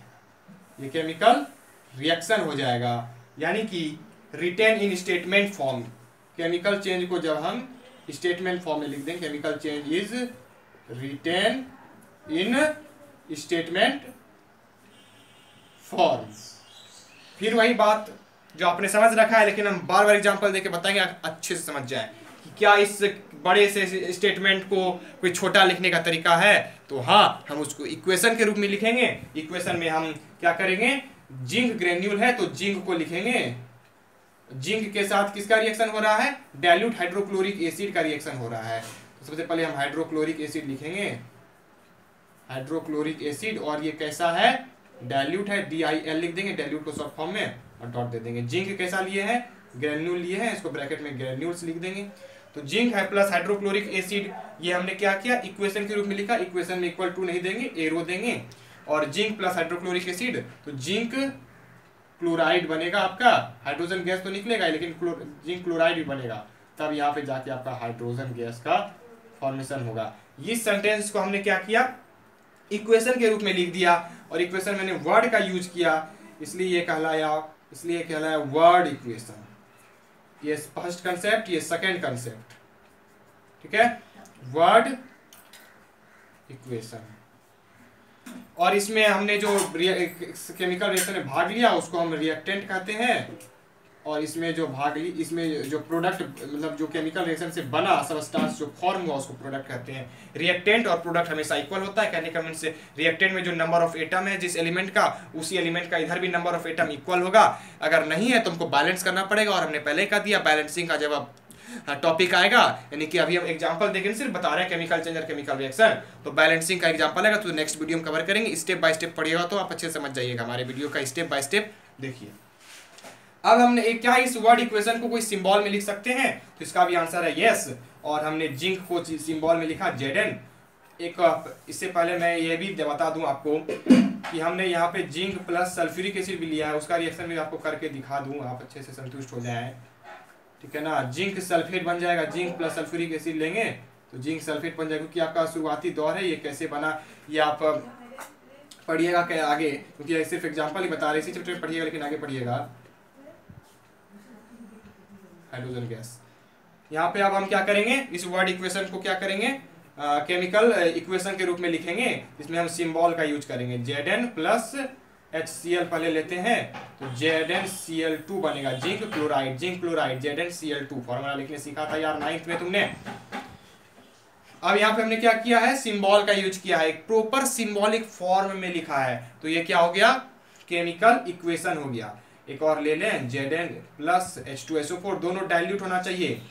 ये केमिकल रिएक्शन हो जाएगा, यानी कि written in statement form. Chemical change को जब हम स्टेटमेंट फॉर्म में लिख दें, chemical change is written in statement form. फिर वही बात जो आपने समझ रखा है, लेकिन हम बार बार एग्जांपल देके बताएंगे अच्छे से समझ जाए कि क्या इस बड़े से स्टेटमेंट को कोई छोटा लिखने का तरीका है। तो हाँ, हम उसको इक्वेशन के रूप में लिखेंगे। इक्वेशन में हम क्या करेंगे, जिंक ग्रेन्यूल है तो जिंक को लिखेंगे, जिंक के साथ किसका रिएक्शन हो रहा है, डाइल्यूट हाइड्रोक्लोरिक एसिड का रिएक्शन हो रहा है। तो सबसे पहले हम हाइड्रोक्लोरिक एसिड लिखेंगे, हाइड्रोक्लोरिक एसिड, और ये कैसा है, डाइल्यूट है, DIL लिख देंगे डाइल्यूट को शॉर्ट फॉर्म में, और डॉट दे देंगे। जिंक कैसा लिए हैं, ग्रेन्यूल लिए हैं, इसको ब्रैकेट में ग्रेन्यूल्स लिख देंगे। तो जिंक है प्लस हाइड्रोक्लोरिक एसिड, ये हमने क्या किया, इक्वेशन के रूप में लिखा। इक्वेशन में इक्वल टू नहीं देंगे, एरो देंगे, और जिंक प्लस हाइड्रोक्लोरिक एसिड, तो जिंक क्लोराइड बनेगा आपका, हाइड्रोजन गैस तो निकलेगा लेकिन जिंक क्लोराइड भी बनेगा, तब यहाँ पे जाके आपका हाइड्रोजन गैस का फॉर्मेशन होगा। इस सेंटेंस को हमने क्या किया, इक्वेशन के रूप में लिख दिया, और इक्वेशन मैंने वर्ड का यूज किया, इसलिए ये कहलाया वर्ड इक्वेशन। ये फर्स्ट कंसेप्ट, ये सेकंड कंसेप्ट, ठीक है, वर्ड इक्वेशन। और इसमें हमने जो केमिकल रिएक्शन में भाग लिया उसको हम रिएक्टेंट कहते हैं, और इसमें जो इसमें जो प्रोडक्ट मतलब जो केमिकल रिएक्शन से बना सबस्टांस जो फॉर्म हुआ उसको प्रोडक्ट कहते हैं। रिएक्टेंट और प्रोडक्ट हमेशा इक्वल होता है, कहने का मीन से रिएक्टेंट में जो नंबर ऑफ एटम है जिस एलिमेंट का, उसी एलिमेंट का इधर भी नंबर ऑफ एटम इक्वल होगा। अगर नहीं है तो हमको बैलेंस करना पड़ेगा, और हमने पहले कह दिया बैलेंसिंग का जब अब टॉपिक आएगा, यानी कि अभी हम एग्जांपल देखेंगे, सिर्फ बता रहे हैं केमिकल चेंज और केमिकल रिएक्शन, तो बैलेंसिंग का एग्जांपल आएगा तो नेक्स्ट वीडियो में कवर करेंगे। स्टेप बाय स्टेप पढ़िएगा तो आप अच्छे से समझ जाइएगा, हमारे वीडियो का स्टेप बाय स्टेप देखिए। अब हमने क्या इस वर्ड इक्वेशन को कोई सिंबल में लिख सकते हैं, तो इसका भी आंसर है यस। और हमने जिंक को सिंबल में लिखा Zn। एक इससे पहले मैं ये भी बता दूं आपको कि हमने यहाँ पे जिंक प्लस सल्फ्यूरिक एसिड भी लिया है, उसका रिएक्शन भी आपको करके दिखा दूं, आप अच्छे से संतुष्ट हो जाएं, ठीक है ना। जिंक सल्फेट बन जाएगा, जिंक प्लस सल्फ्यूरिक एसिड लेंगे तो जिंक सल्फेट बन जाएगा, क्योंकि आपका शुरुआती दौर है, ये कैसे बना ये आप पढ़िएगा क्या आगे, क्योंकि सिर्फ एग्जाम्पल ही बता रहे, इसी चैप्टर में पढ़िएगा लेकिन आगे पढ़िएगा। हाइड्रोजन गैस, यहाँ पे अब हम क्या करेंगे, इस वर्ड इक्वेशन को क्या करेंगे, केमिकल इक्वेशन के रूप में लिखेंगे, इसमें हम सिंबल का यूज करेंगे। Zn प्लस HCl पहले लेते हैं, तो ZnCl2 बनेगा, जिंक क्लोराइड ZnCl2 फॉर्मूला लिखने सीखा था यार 9th में तुमने। अब यहाँ पे हमने क्या किया है, सिंबल का यूज किया है, एक प्रॉपर सिंबॉलिक फॉर्म में लिखा है, तो ये क्या हो गया, केमिकल इक्वेशन हो गया। एक और ले लें, Zn प्लस H2SO4, दोनों डाइल्यूट होना चाहिए,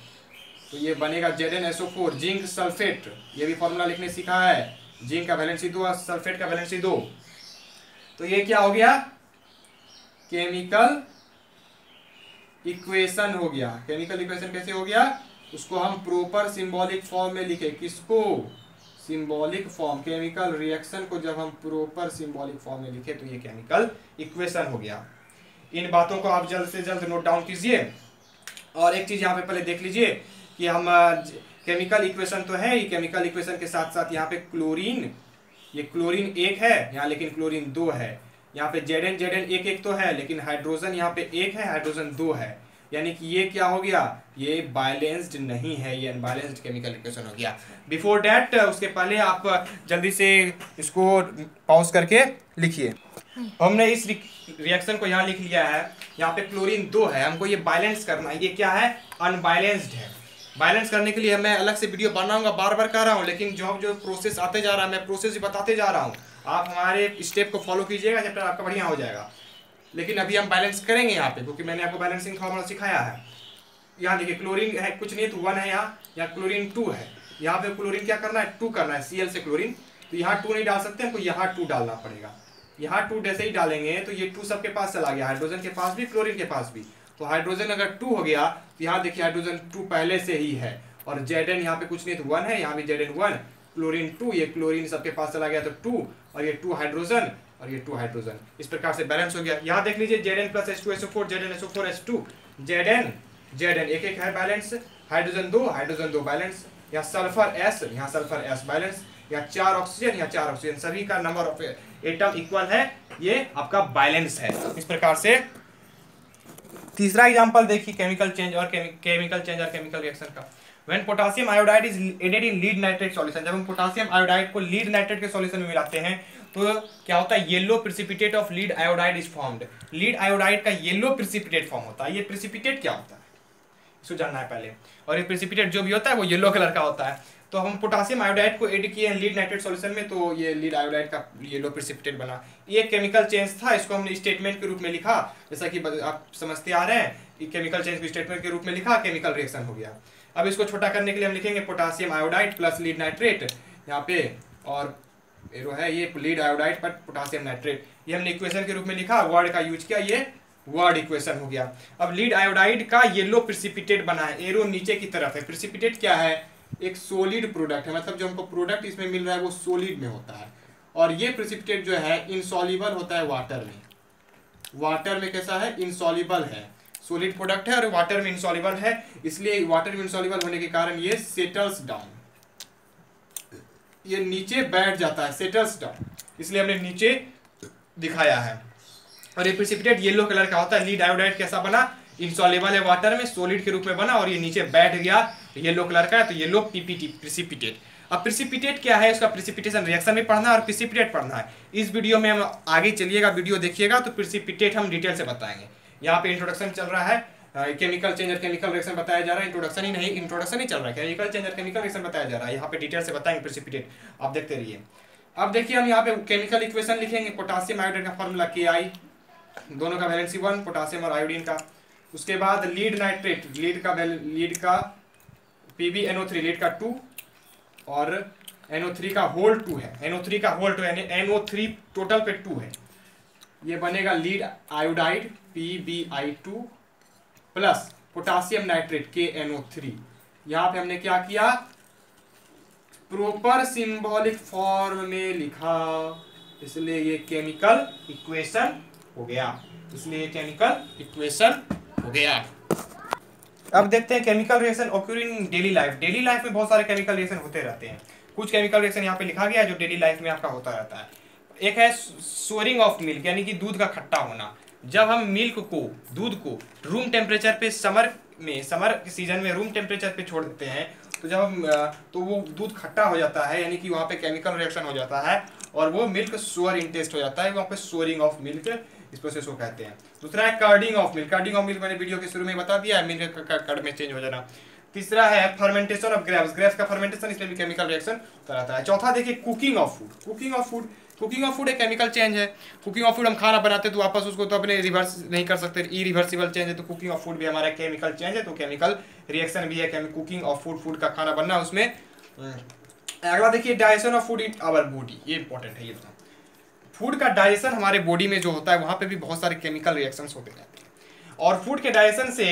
तो ये बनेगा ZnSO4, जिंक सल्फेट, ये भी फॉर्मूला लिखने सीखा है, जिंक का वैलेंसी 2 और सल्फेट का वैलेंसी 2, तो ये क्या हो गया, केमिकल इक्वेशन हो गया। केमिकल इक्वेशन कैसे हो गया, उसको हम प्रॉपर सिंबॉलिक फॉर्म में लिखे, किसको, सिंबॉलिक फॉर्म, केमिकल रिएक्शन को जब हम प्रॉपर सिंबॉलिक फॉर्म में लिखे तो ये केमिकल इक्वेशन हो गया। इन बातों को आप जल्द से जल्द नोट डाउन कीजिए। और एक चीज यहाँ पे पहले देख लीजिए कि हम केमिकल इक्वेशन तो है, ये केमिकल इक्वेशन के साथ साथ यहाँ पे क्लोरीन, ये क्लोरीन 1 है यहाँ, लेकिन क्लोरीन 2 है, यहाँ पे Zn एक तो है, लेकिन हाइड्रोजन यहाँ पे 1 है, हाइड्रोजन 2 है, यानी कि ये क्या हो गया, ये बैलेंस्ड नहीं है, ये अनबैलेंस्ड केमिकल इक्वेशन हो गया। बिफोर दैट, उसके पहले आप जल्दी से इसको पॉज करके लिखिए। हमने इस रिएक्शन को यहाँ लिख लिया है, यहाँ पे क्लोरीन 2 है, हमको ये बैलेंस करना है, ये क्या है, अनबैलेंस्ड है। बैलेंस करने के लिए मैं अलग से वीडियो बनाऊंगा, बार बार कह रहा हूँ, लेकिन जो प्रोसेस आते जा रहा है मैं प्रोसेस ही बताते जा रहा हूँ, आप हमारे स्टेप को फॉलो कीजिएगा, चैप्टर आपका बढ़िया हो जाएगा। लेकिन अभी हम बैलेंस करेंगे यहाँ पे, क्योंकि मैंने आपको बैलेंसिंग फॉर्मूला सिखाया है। यहाँ देखिए क्लोरीन है कुछ नहीं तो 1 है, यहाँ क्लोरीन 2 है, यहाँ पे क्लोरीन क्या करना है, 2 करना है, Cl से क्लोरीन, तो यहाँ 2 नहीं डाल सकते, हमको यहाँ 2 डालना पड़ेगा। यहाँ 2 जैसे ही डालेंगे तो ये 2 सबके पास चला गया, हाइड्रोजन के पास भी क्लोरीन के पास भी, तो हाइड्रोजन अगर 2 हो गया तो यहाँ देखिए हाइड्रोजन 2 पहले से ही है, और Zn यहाँ पे कुछ नहीं तो 1 है, यहाँ भी Zn 1, क्लोरीन 2, ये क्लोरीन सबके पास चला गया तो 2, और ये 2 हाइड्रोजन और ये 2 हाइड्रोजन, इस प्रकार से बैलेंस हो गया। यहाँ देख लीजिए Zn plus H2SO4, ZnSO4 H2, Zn एक है बैलेंस, हाइड्रोजन 2 बैलेंस, यहाँ सल्फर S, यहाँ सल्फर S बैलेंस, यहाँ 4 ऑक्सीजन, यहाँ 4 ऑक्सीजन, सभी का नंबर ऑफ एटम इक्वल है, ये आपका बैलेंस है। इस प्रकार से तीसरा एग्जांपल देखिए केमिकल चेंज और केमिकल रिएक्शन का। When potassium iodide is added in lead nitrate solution, जब हम पोटासियम आयोडाइड को लीड नाइट्रेट के सॉल्यूशन में मिलाते हैं तो क्या होता है, yellow precipitate of lead iodide is formed. Lead iodide का येलो प्रेसिपिटेट फॉर्म होता है। ये प्रेसिपिटेट क्या होता है इसको जानना है पहले, और ये प्रेसिपिटेट जो भी होता है वो येलो कलर का होता है। तो हम पोटासियम आयोडाइड को ऐड किए लीड नाइट्रेट सॉल्यूशन में, तो ये लीड आयोडाइड का येलो प्रेसिपिटेट बना। ये केमिकल चेंज था, इसको हमने स्टेटमेंट के रूप में लिखा, जैसा कि आप समझते आ रहे हैं। केमिकल चेंज को स्टेटमेंट के रूप में लिखा, केमिकल रिएक्शन हो गया। अब इसको छोटा करने के लिए हम लिखेंगे potassium iodide plus lead nitrate यहाँ पे, और एरो है ये लीड आयोडाइड पर पोटासियम नाइट्रेट, ये हमने इक्वेशन के रूप में लिखा, वर्ड का यूज किया, ये वर्ड इक्वेशन हो गया। अब लीड आयोडाइड का येलो प्रेसिपिटेट बना है, एरो नीचे की तरफ है। प्रेसिपिटेट क्या है, एक सोलिड प्रोडक्ट है, मतलब जो हमको प्रोडक्ट इसमें मिल रहा है वो सोलिड में होता है। और ये प्रेसिपिटेट जो है इनसॉल्युबल होता है वाटर में। वाटर में कैसा है, इनसॉल्युबल है, सोलिड प्रोडक्ट है और वाटर में इनसॉल्युबल है, इसलिए वाटर में इनसॉल्युबल होने के कारण ये सेटल्स डाउन, ये नीचे बैठ जाता है, सेटल्स डाउन, इसलिए हमने नीचे दिखाया है। और ये प्रेसिपिटेट येलो कलर का होता है। लीड आयोडाइड कैसा बना, इनसॉल्युबल है वाटर में, सॉलिड के रूप में बना और ये नीचे बैठ गया, येलो कलर का है, तो येलो पीपीटी प्रेसिपिटेट। अब प्रेसिपिटेट क्या है, उसका प्रेसिपिटेशन रिएक्शन में पढ़ना है और प्रेसिपिटेट पढ़ना है। इस वीडियो में हम आगे चलिएगा, वीडियो देखिएगा तो प्रेसिपिटेट हम डिटेल से बताएंगे। यहाँ पे इंट्रोडक्शन चल रहा है, केमिकल चेंज और केमिकल रिएक्शन बताया जा रहा है। इंट्रोडक्शन ही नहीं, इंट्रोडक्शन ही चल रहा है, केमिकल चेंज और केमिकल रिएक्शन बताया जा रहा है। यहाँ पे डिटेल से बताएंगे प्रेसिपिटेट, आप देखते रहिए। अब देखिए हम यहाँ पे केमिकल इक्वेशन लिखेंगे, पोटासियम आयोडाइड का फॉर्मूला KI, दोनों का वैलेंसी 1, पोटासियम और आयोडीन का। उसके बाद लीड नाइट्रेट, लीड का PbNO3, लीड का 2 और NO3 का होल 2 है, NO3 का होल 2 यानी NO3 टोटल पे 2 है, ये बनेगा lead iodide PbI2 plus potassium nitrate KNO3। यहाँ पे हमने क्या किया, प्रॉपर सिंबॉलिक फॉर्म में लिखा, इसलिए ये केमिकल इक्वेशन हो गया, इसलिए केमिकल इक्वेशन हो गया। अब देखते हैं केमिकल रिएक्शन ऑक्यूरिंग इन डेली लाइफ। डेली लाइफ में बहुत सारे केमिकल रिएक्शन होते रहते हैं। कुछ केमिकल रिएक्शन यहाँ पे लिखा गया है जो डेली लाइफ में आपका होता रहता है। एक है सोरिंग ऑफ मिल्क, यानी कि दूध का खट्टा होना। जब हम मिल्क को, दूध को रूम टेम्परेचर पे समर सीजन में रूम टेम्परेचर पे छोड़ देते हैं, तो जब हम तो वो दूध खट्टा हो जाता है, यानी कि वहाँ पे केमिकल रिएक्शन हो जाता है और वो मिल्क सोअर इन टेस्ट हो जाता है, वहाँ पे सोरिंग ऑफ मिल्क इस प्रोसेस को कहते हैं। दूसरा है कर्डिंग ऑफ मिल्क, कर्डिंग ऑफ मिल्क मैंने वीडियो के शुरू में बता दिया है, मिल्क का कर्ड में चेंज हो जाना। तीसरा है फर्मेंटेशन ऑफ ग्रेप्स, ग्रेप्स का फर्मेंटेशन, इसमें भी केमिकल रिएक्शन होता रहता है। चौथा देखिए cooking of food, cooking of food एक केमिकल चेंज है। कुकिंग ऑफ फूड हम खाना बनाते तो वापस उसको तो अपने रिवर्स नहीं कर सकते, इरिवर्सिबल चेंज है, तो कुकिंग ऑफ फूड भी हमारा केमिकल चेंज है, तो केमिकल रिएक्शन भी है कुकिंग ऑफ फूड, फूड का खाना बनना उसमें। अगला देखिए digestion of food in our body, ये इंपॉर्टेंट है। ये तो फूड का डाइजेशन हमारे बॉडी में जो होता है वहाँ पे भी बहुत सारे केमिकल रिएक्शंस होते रहते हैं। और फूड के डाइजेशन से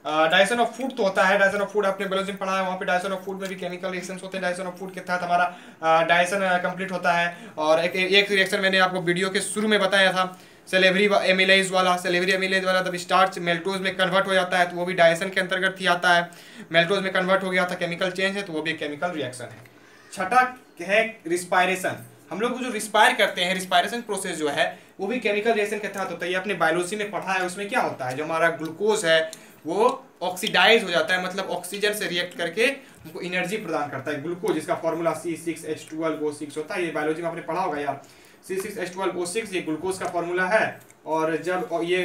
डाइजेशन ऑफ फूड तो होता है, डाइजेशन ऑफ फूड आपने बायोलॉजी में पढ़ा है, वहाँ पे डाइजेशन ऑफ फूड में भी केमिकल रिएक्शंस होते हैं। डाइजेशन ऑफ फूड के तहत हमारा डाइजेशन कंप्लीट होता है। और एक रिएक्शन मैंने आपको वीडियो के शुरू में बताया था, सेलेवरी एमिलेज वाला जब स्टार्च मेल्टोज में कन्वर्ट हो जाता है तो वो भी डाइजेशन के अंतर्गत ही आता है। मेल्टोज में कन्वर्ट हो गया था, केमिकल चेंज है, तो वो भी केमिकल रिएक्शन है। छठा है रिस्पायरेशन, हम लोग जो रिस्पायर करते हैं, रिस्पायरेशन प्रोसेस जो है वो भी केमिकल रिएक्शन के तहत होता है। ये अपने बायोलॉजी में पढ़ा है, उसमें क्या होता है, जो हमारा ग्लूकोज है वो ऑक्सीडाइज हो जाता है, मतलब ऑक्सीजन से रिएक्ट करके हमको एनर्जी प्रदान करता है। ग्लूकोज, जिसका फॉर्मूला C6H12O6 होता है, ये बायोलॉजी में आपने पढ़ा होगा यार, C6H12O6 ये ग्लूकोज का फॉर्मूला है। और जब ये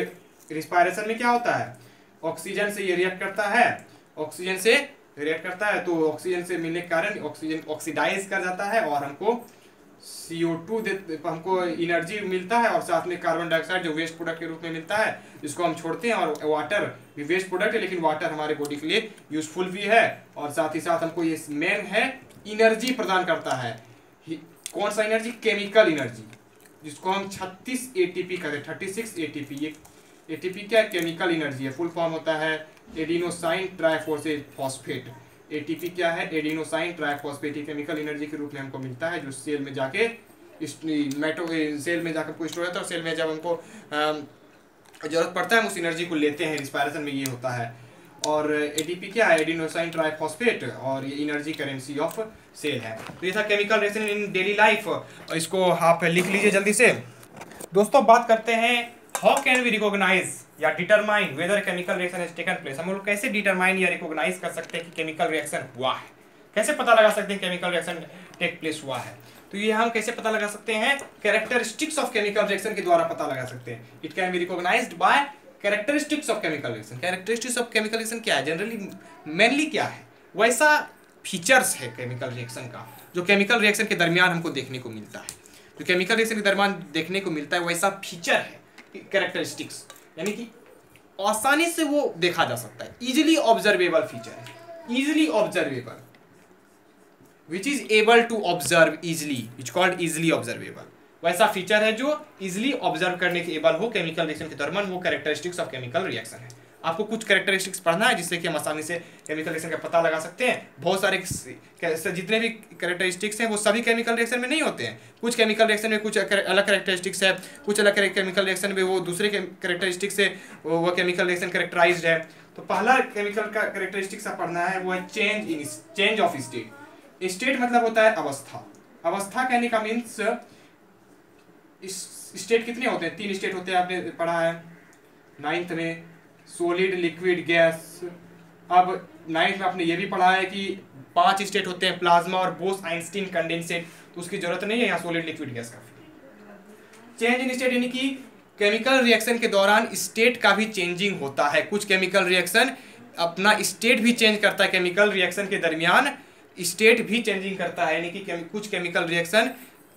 रिस्पायरेशन में क्या होता है, ऑक्सीजन से ये रिएक्ट करता है, ऑक्सीजन से रिएक्ट करता है, तो ऑक्सीजन से मिलने के कारण ऑक्सीजन ऑक्सीडाइज कर जाता है और हमको CO2 हमको एनर्जी मिलता है, और साथ में कार्बन डाइऑक्साइड जो वेस्ट प्रोडक्ट के रूप में मिलता है, जिसको हम छोड़ते हैं। और वाटर भी वेस्ट प्रोडक्ट है, लेकिन वाटर हमारे बॉडी के लिए यूजफुल भी है, और साथ ही साथ हमको ये मेन है एनर्जी प्रदान करता है। कौन सा एनर्जी, केमिकल एनर्जी, जिसको हम 36 ATP कहते हैं, 36 ATP। ये ATP क्या है, केमिकल एनर्जी है, फुल फॉर्म होता है एडिनोसाइन ट्राइफॉस्फेट। ATP क्या है, एडिनोसाइन ट्राइफॉस्फेट, केमिकल एनर्जी के रूप में हमको मिलता है, जो सेल में जाके सेल में जाकर कोई स्टोर होता है, और सेल में जब हमको जरूरत पड़ता है हम उस एनर्जी को लेते हैं। रिस्पायरेशन में ये होता है। और ATP क्या है, एडिनोसाइन ट्राइफॉस्फेट, और ये एनर्जी करेंसी ऑफ सेल है। तो ये था chemical reaction in daily life, इसको आप लिख लीजिए जल्दी से। दोस्तों बात करते हैं हाउ कैन वी रिकॉग्नाइज या determine whether chemical reaction has taken place, हम लोग कैसे डिटरमाइन या रिकॉग्नाइज कर सकते हैं कि केमिकल रिएक्शन हुआ है, कैसे पता लगा सकते हैं केमिकल रिएक्शन टेक प्लेस हुआ है। तो ये हम कैसे पता लगा सकते हैं, कैरेक्टरिस्टिक्स ऑफ केमिकल रिएक्शन के द्वारा पता लगा सकते हैं। It can be recognised by characteristics of chemical reaction. Characteristics of chemical reaction क्या है, जनरली मेनली क्या है, वैसा फीचर्स है केमिकल रिएक्शन का जो केमिकल रिएक्शन के दरमियान हमको देखने को मिलता है। जो केमिकल रिएक्शन के दरमियान देखने को मिलता है वैसा फीचर है कैरेक्टरिस्टिक्स, यानी कि आसानी से वो देखा जा सकता है, इजीली ऑब्जर्वेबल फीचर है, easily observable, which is able to observe easily, which called easily observable। वैसा फीचर है जो इजीली ऑब्जर्व करने के एबल हो केमिकल रिएक्शन के दौरान, वो कैरेक्टरिस्टिक्स ऑफ केमिकल रिएक्शन है। आपको कुछ कैरेक्टरिस्टिक्स पढ़ना है जिससे कि हम आसानी से केमिकल रिएक्शन का पता लगा सकते हैं। बहुत सारे जितने भी कैरेक्टरिस्टिक्स हैं वो सभी केमिकल रिएक्शन में नहीं होते हैं। कुछ केमिकल रिएक्शन में कुछ अलग कैरेक्टरिस्टिक्स है, कुछ अलग केमिकल रिएक्शन में वो दूसरे कैरेक्टरिस्टिक्स से वो केमिकल रिएक्शन कैरेक्टराइज्ड है। तो पहला केमिकल का कैरेक्टरिस्टिक्स पढ़ना है वो है चेंज ऑफ स्टेट। स्टेट मतलब होता है अवस्था। अवस्था कहने का मीन्स स्टेट कितने होते हैं, 3 स्टेट होते हैं, आपने पढ़ा है 9th में, सॉलिड, लिक्विड, गैस। अब 9th में आपने ये भी पढ़ा है कि 5 स्टेट होते हैं, प्लाज्मा और बोस आइंस्टीन कंडेंसेट, तो उसकी जरूरत नहीं है यहाँ सॉलिड, लिक्विड, गैस का। चेंज इन स्टेट यानी कि केमिकल रिएक्शन के दौरान स्टेट का भी चेंजिंग होता है। कुछ केमिकल रिएक्शन अपना स्टेट भी चेंज करता है, केमिकल रिएक्शन के दरमियान स्टेट भी चेंजिंग करता है, यानी कि कुछ chemical reaction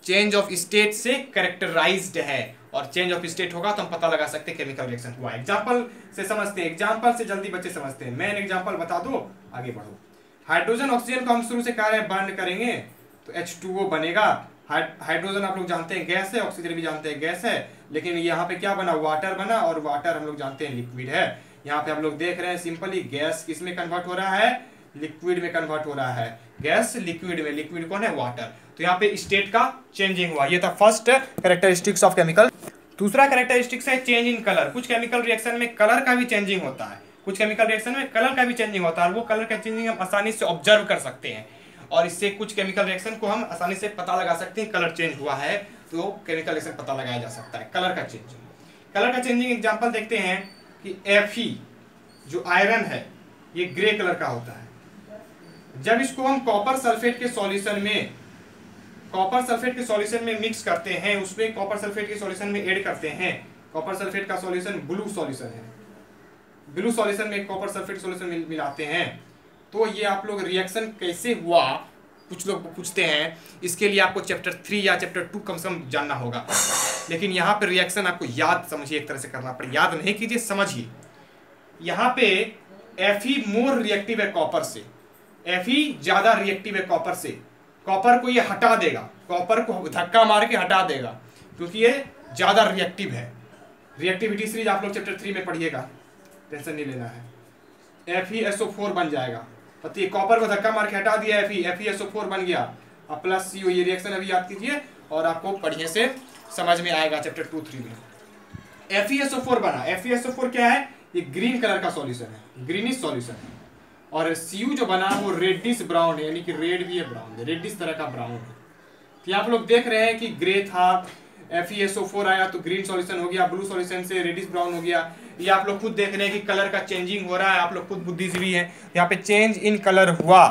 change of state से कैरेक्टराइज्ड है, और चेंज ऑफ स्टेट होगा तो हम पता लगा सकते हैं केमिकल रिएक्शन हुआ। एग्जांपल से समझते हैं, एग्जांपल से जल्दी बच्चे समझते हैं। मैं एग्जांपल बता दो, आगे बढ़ो। हाइड्रोजन ऑक्सीजन को हम शुरू से कह रहे हैं बर्न करेंगे तो H2O बनेगा। हाइड्रोजन आप लोग जानते हैं गैस है, ऑक्सीजन भी जानते हैं गैस है, लेकिन यहाँ पे क्या बना, वाटर बना, और वाटर हम लोग जानते हैं लिक्विड है। यहाँ पे हम लोग देख रहे हैं सिंपली गैस किस में कन्वर्ट हो रहा है, लिक्विड में कन्वर्ट हो रहा है। गैस लिक्विड में, लिक्विड कौन है, वाटर। तो यहाँ पे स्टेट का चेंजिंग हुआ। ये था फर्स्ट कैरेक्टरिस्टिक्स ऑफ केमिकल। दूसरा कैरेक्टरिस्टिक्स है चेंज इन कलर। कुछ केमिकल रिएक्शन में कलर का भी चेंजिंग होता है, कुछ केमिकल रिएक्शन में कलर का भी चेंजिंग होता है, और वो कलर का चेंजिंग हम आसानी से ऑब्जर्व कर सकते हैं, और इससे कुछ केमिकल रिएक्शन को हम आसानी से पता लगा सकते हैं कलर चेंज हुआ है, तो केमिकल रिएक्शन पता लगाया जा सकता है। कलर का चेंजिंग, कलर का चेंजिंग एग्जांपल देखते हैं कि Fe जो आयरन है ये ग्रे कलर का होता है। जब इसको हम कॉपर सल्फेट के सॉल्यूशन में मिक्स करते हैं, उसमें कॉपर सल्फेट के सॉल्यूशन में ऐड करते हैं। कॉपर सल्फेट का सॉल्यूशन ब्लू सॉल्यूशन है, ब्लू सॉल्यूशन में कॉपर सल्फेट सॉल्यूशन मिलाते हैं। तो ये आप लोग रिएक्शन कैसे हुआ कुछ लोग पूछते हैं, इसके लिए आपको चैप्टर 3 या चैप्टर 2 कम से कम जानना होगा। लेकिन यहाँ पे रिएक्शन आपको याद समझिए एक तरह से करना पड़े, याद नहीं कीजिए, समझिए। यहाँ पे Fe मोर रिएक्टिव है कॉपर से, Fe ज्यादा रिएक्टिव है कॉपर से। कॉपर को ये हटा देगा, कॉपर को धक्का मार के हटा देगा, क्योंकि ये ज्यादा रिएक्टिव है। रिएक्टिविटी सीरीज आप लोग चैप्टर 3 में पढ़िएगा, टेंशन नहीं लेना है। FeSO4 बन जाएगा, पति कॉपर को धक्का मार के हटा दिया, FeSO4 बन गया। अब प्लस CO, ये रिएक्शन अभी याद कीजिए और आपको बढ़िया से समझ में आएगा चैप्टर 2-3 में। FeSO4 बना, FeSO4 क्या है, ये ग्रीन कलर का सॉल्यूशन है, ग्रीनिश सॉल्यूशन है। और Cu जो बना वो रेडिश ब्राउन है, यानी कि रेड भी है, ब्राउन है, रेडिश तरह का ब्राउन है। तो आप लोग देख रहे हैं कि ग्रे था, FeSO4 आया तो ग्रीन सॉल्यूशन हो गया, ब्लू सॉल्यूशन से रेडिश ब्राउन हो गया। ये आप लोग खुद देख रहे हैं कि कलर का चेंजिंग हो रहा है, आप लोग खुद बुद्धिजीवी हैं। यहाँ पे चेंज इन कलर हुआ,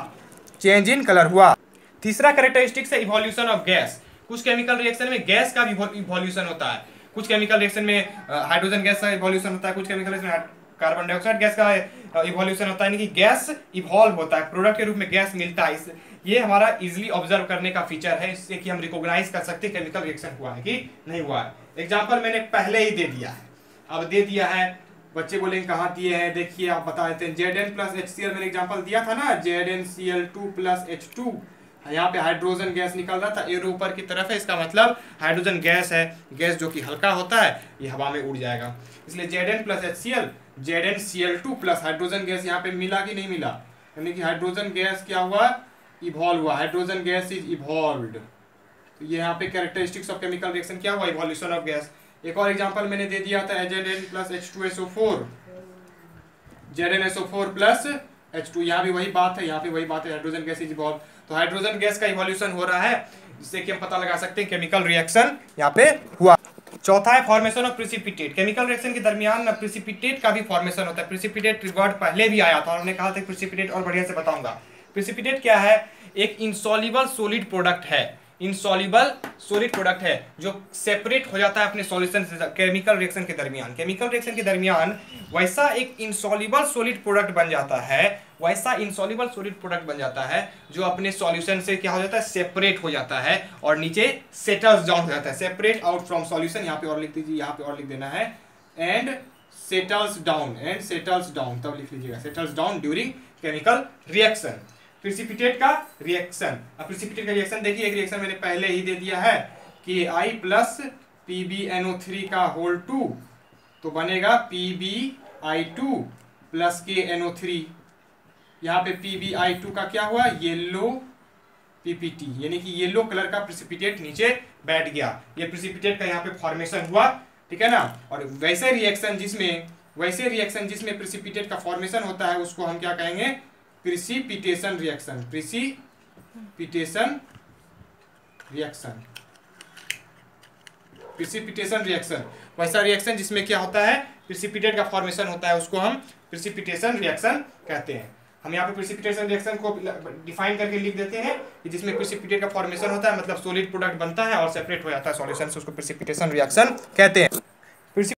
चेंज इन कलर हुआ। तीसरा कैरेक्टरिस्टिक्स है इवोल्यूशन ऑफ गैस। कुछ केमिकल रिएक्शन में गैस का भी इवोल्यूशन होता है। कुछ केमिकल रिएक्शन में हाइड्रोजन गैस का इवोल्यूशन होता है, कुछ केमिकल रिएक्शन में कार्बन डाइऑक्साइड गैस का इवोल्यूशन होता है, यानी कि गैस इवॉल्व होता है, प्रोडक्ट के रूप में गैस मिलता है। ये हमारा इजीली ऑब्जर्व करने का फीचर है, इससे कि हम रिकॉग्नाइज कर सकते हैं केमिकल रिएक्शन हुआ है कि नहीं हुआ है। एग्जांपल मैंने पहले ही दे दिया है, अब दे दिया है, बच्चे बोलेंगे कहाँ दिए हैं, देखिए आप बता देते हैं। Zn प्लस HCl मैंने एग्जांपल दिया था ना, ZnCl2 प्लस H2। यहाँ पे हाइड्रोजन गैस निकल रहा था, एरो ऊपर की तरफ है, इसका मतलब हाइड्रोजन गैस है। गैस जो कि हल्का होता है ये हवा में उड़ जाएगा, इसलिए Zn plus HCl, ZnCl2 plus hydrogen gas यहाँ पे मिला कि नहीं मिला, यानी कि हाइड्रोजन गैस क्या हुआ, इवॉल्व हुआ, हाइड्रोजन गैस इज इवॉल्व्ड। तो ये यहाँ पे कैरेक्टरिस्टिक्स ऑफ केमिकल रिएक्शन क्या हुआ, इवोल्यूशन ऑफ गैस। एक और एग्जांपल मैंने दे दिया था Zn plus H2SO4, ZnSO4 plus H2, यहाँ भी वही बात है, यहाँ पे वही बात है, हाइड्रोजन गैस इज इवॉल्व। तो हाइड्रोजन गैस का इवोल्यूशन हो रहा है, जिससे कि हम पता लगा सकते हैं केमिकल रिएक्शन यहाँ पे हुआ। चौथा है formation of precipitate. Chemical reaction के दरमियान प्रिसिपिटेट का भी फॉर्मेशन होता है। प्रिसिपिटेट वर्ड पहले भी आया था और हमने कहा था प्रिसिपिटेट और बढ़िया से बताऊंगा। प्रिसिपिटेट क्या है? एक इनसॉल्युबल सॉलिड प्रोडक्ट है, इनसॉल्युबल सॉलिड प्रोडक्ट है जो सेपरेट हो जाता है अपने सॉल्यूशन से केमिकल रिएक्शन के दरमियान। केमिकल रिएक्शन के दरमियान वैसा एक इनसॉल्युबल सॉलिड प्रोडक्ट बन जाता है, वैसा इनसॉल्युबल सॉलिड प्रोडक्ट बन जाता है जो अपने सॉल्यूशन से क्या हो जाता है, सेपरेट हो जाता है और नीचे सेटल्स डाउन हो जाता है। सेपरेट आउट फ्रॉम सॉल्यूशन, यहाँ पे और लिख दीजिए, यहाँ पे और लिख देना है, and settles down, and settles down, तब लिख लीजिएगा settles down during chemical reaction. Precipitate का रिएक्शन, अब प्रिसिपिटेट का रिएक्शन देखिए, एक रिएक्शन मैंने पहले ही दे दिया है कि I प्लस PbNO3 का होल 2 तो बनेगा PbI2 प्लस KNO3। यहाँ पे PbI2 का क्या हुआ, येलो PPT, यानी कि येलो कलर का प्रिसिपिटेट नीचे बैठ गया। ये प्रिसिपिटेट का यहाँ पे फॉर्मेशन हुआ, ठीक है ना। और वैसे रिएक्शन जिसमें प्रिसिपिटेट का फॉर्मेशन होता है उसको हम क्या कहेंगे, प्रिसिपिटेशन रिएक्शन। प्रिसिपिटेशन रिएक्शन वैसा रिएक्शन जिसमें क्या होता है, प्रिसिपिटेट का फॉर्मेशन होता है, उसको हम प्रिसिपिटेशन रिएक्शन कहते हैं। हम यहाँ पे प्रिसिपिटेशन रिएक्शन को डिफाइन करके लिख देते हैं कि जिसमें प्रिसिपिटेट का फॉर्मेशन होता है, मतलब सॉलिड प्रोडक्ट बनता है और सेपरेट हो जाता है सॉल्यूशन से, उसको प्रिसिपिटेशन रिएक्शन कहते हैं।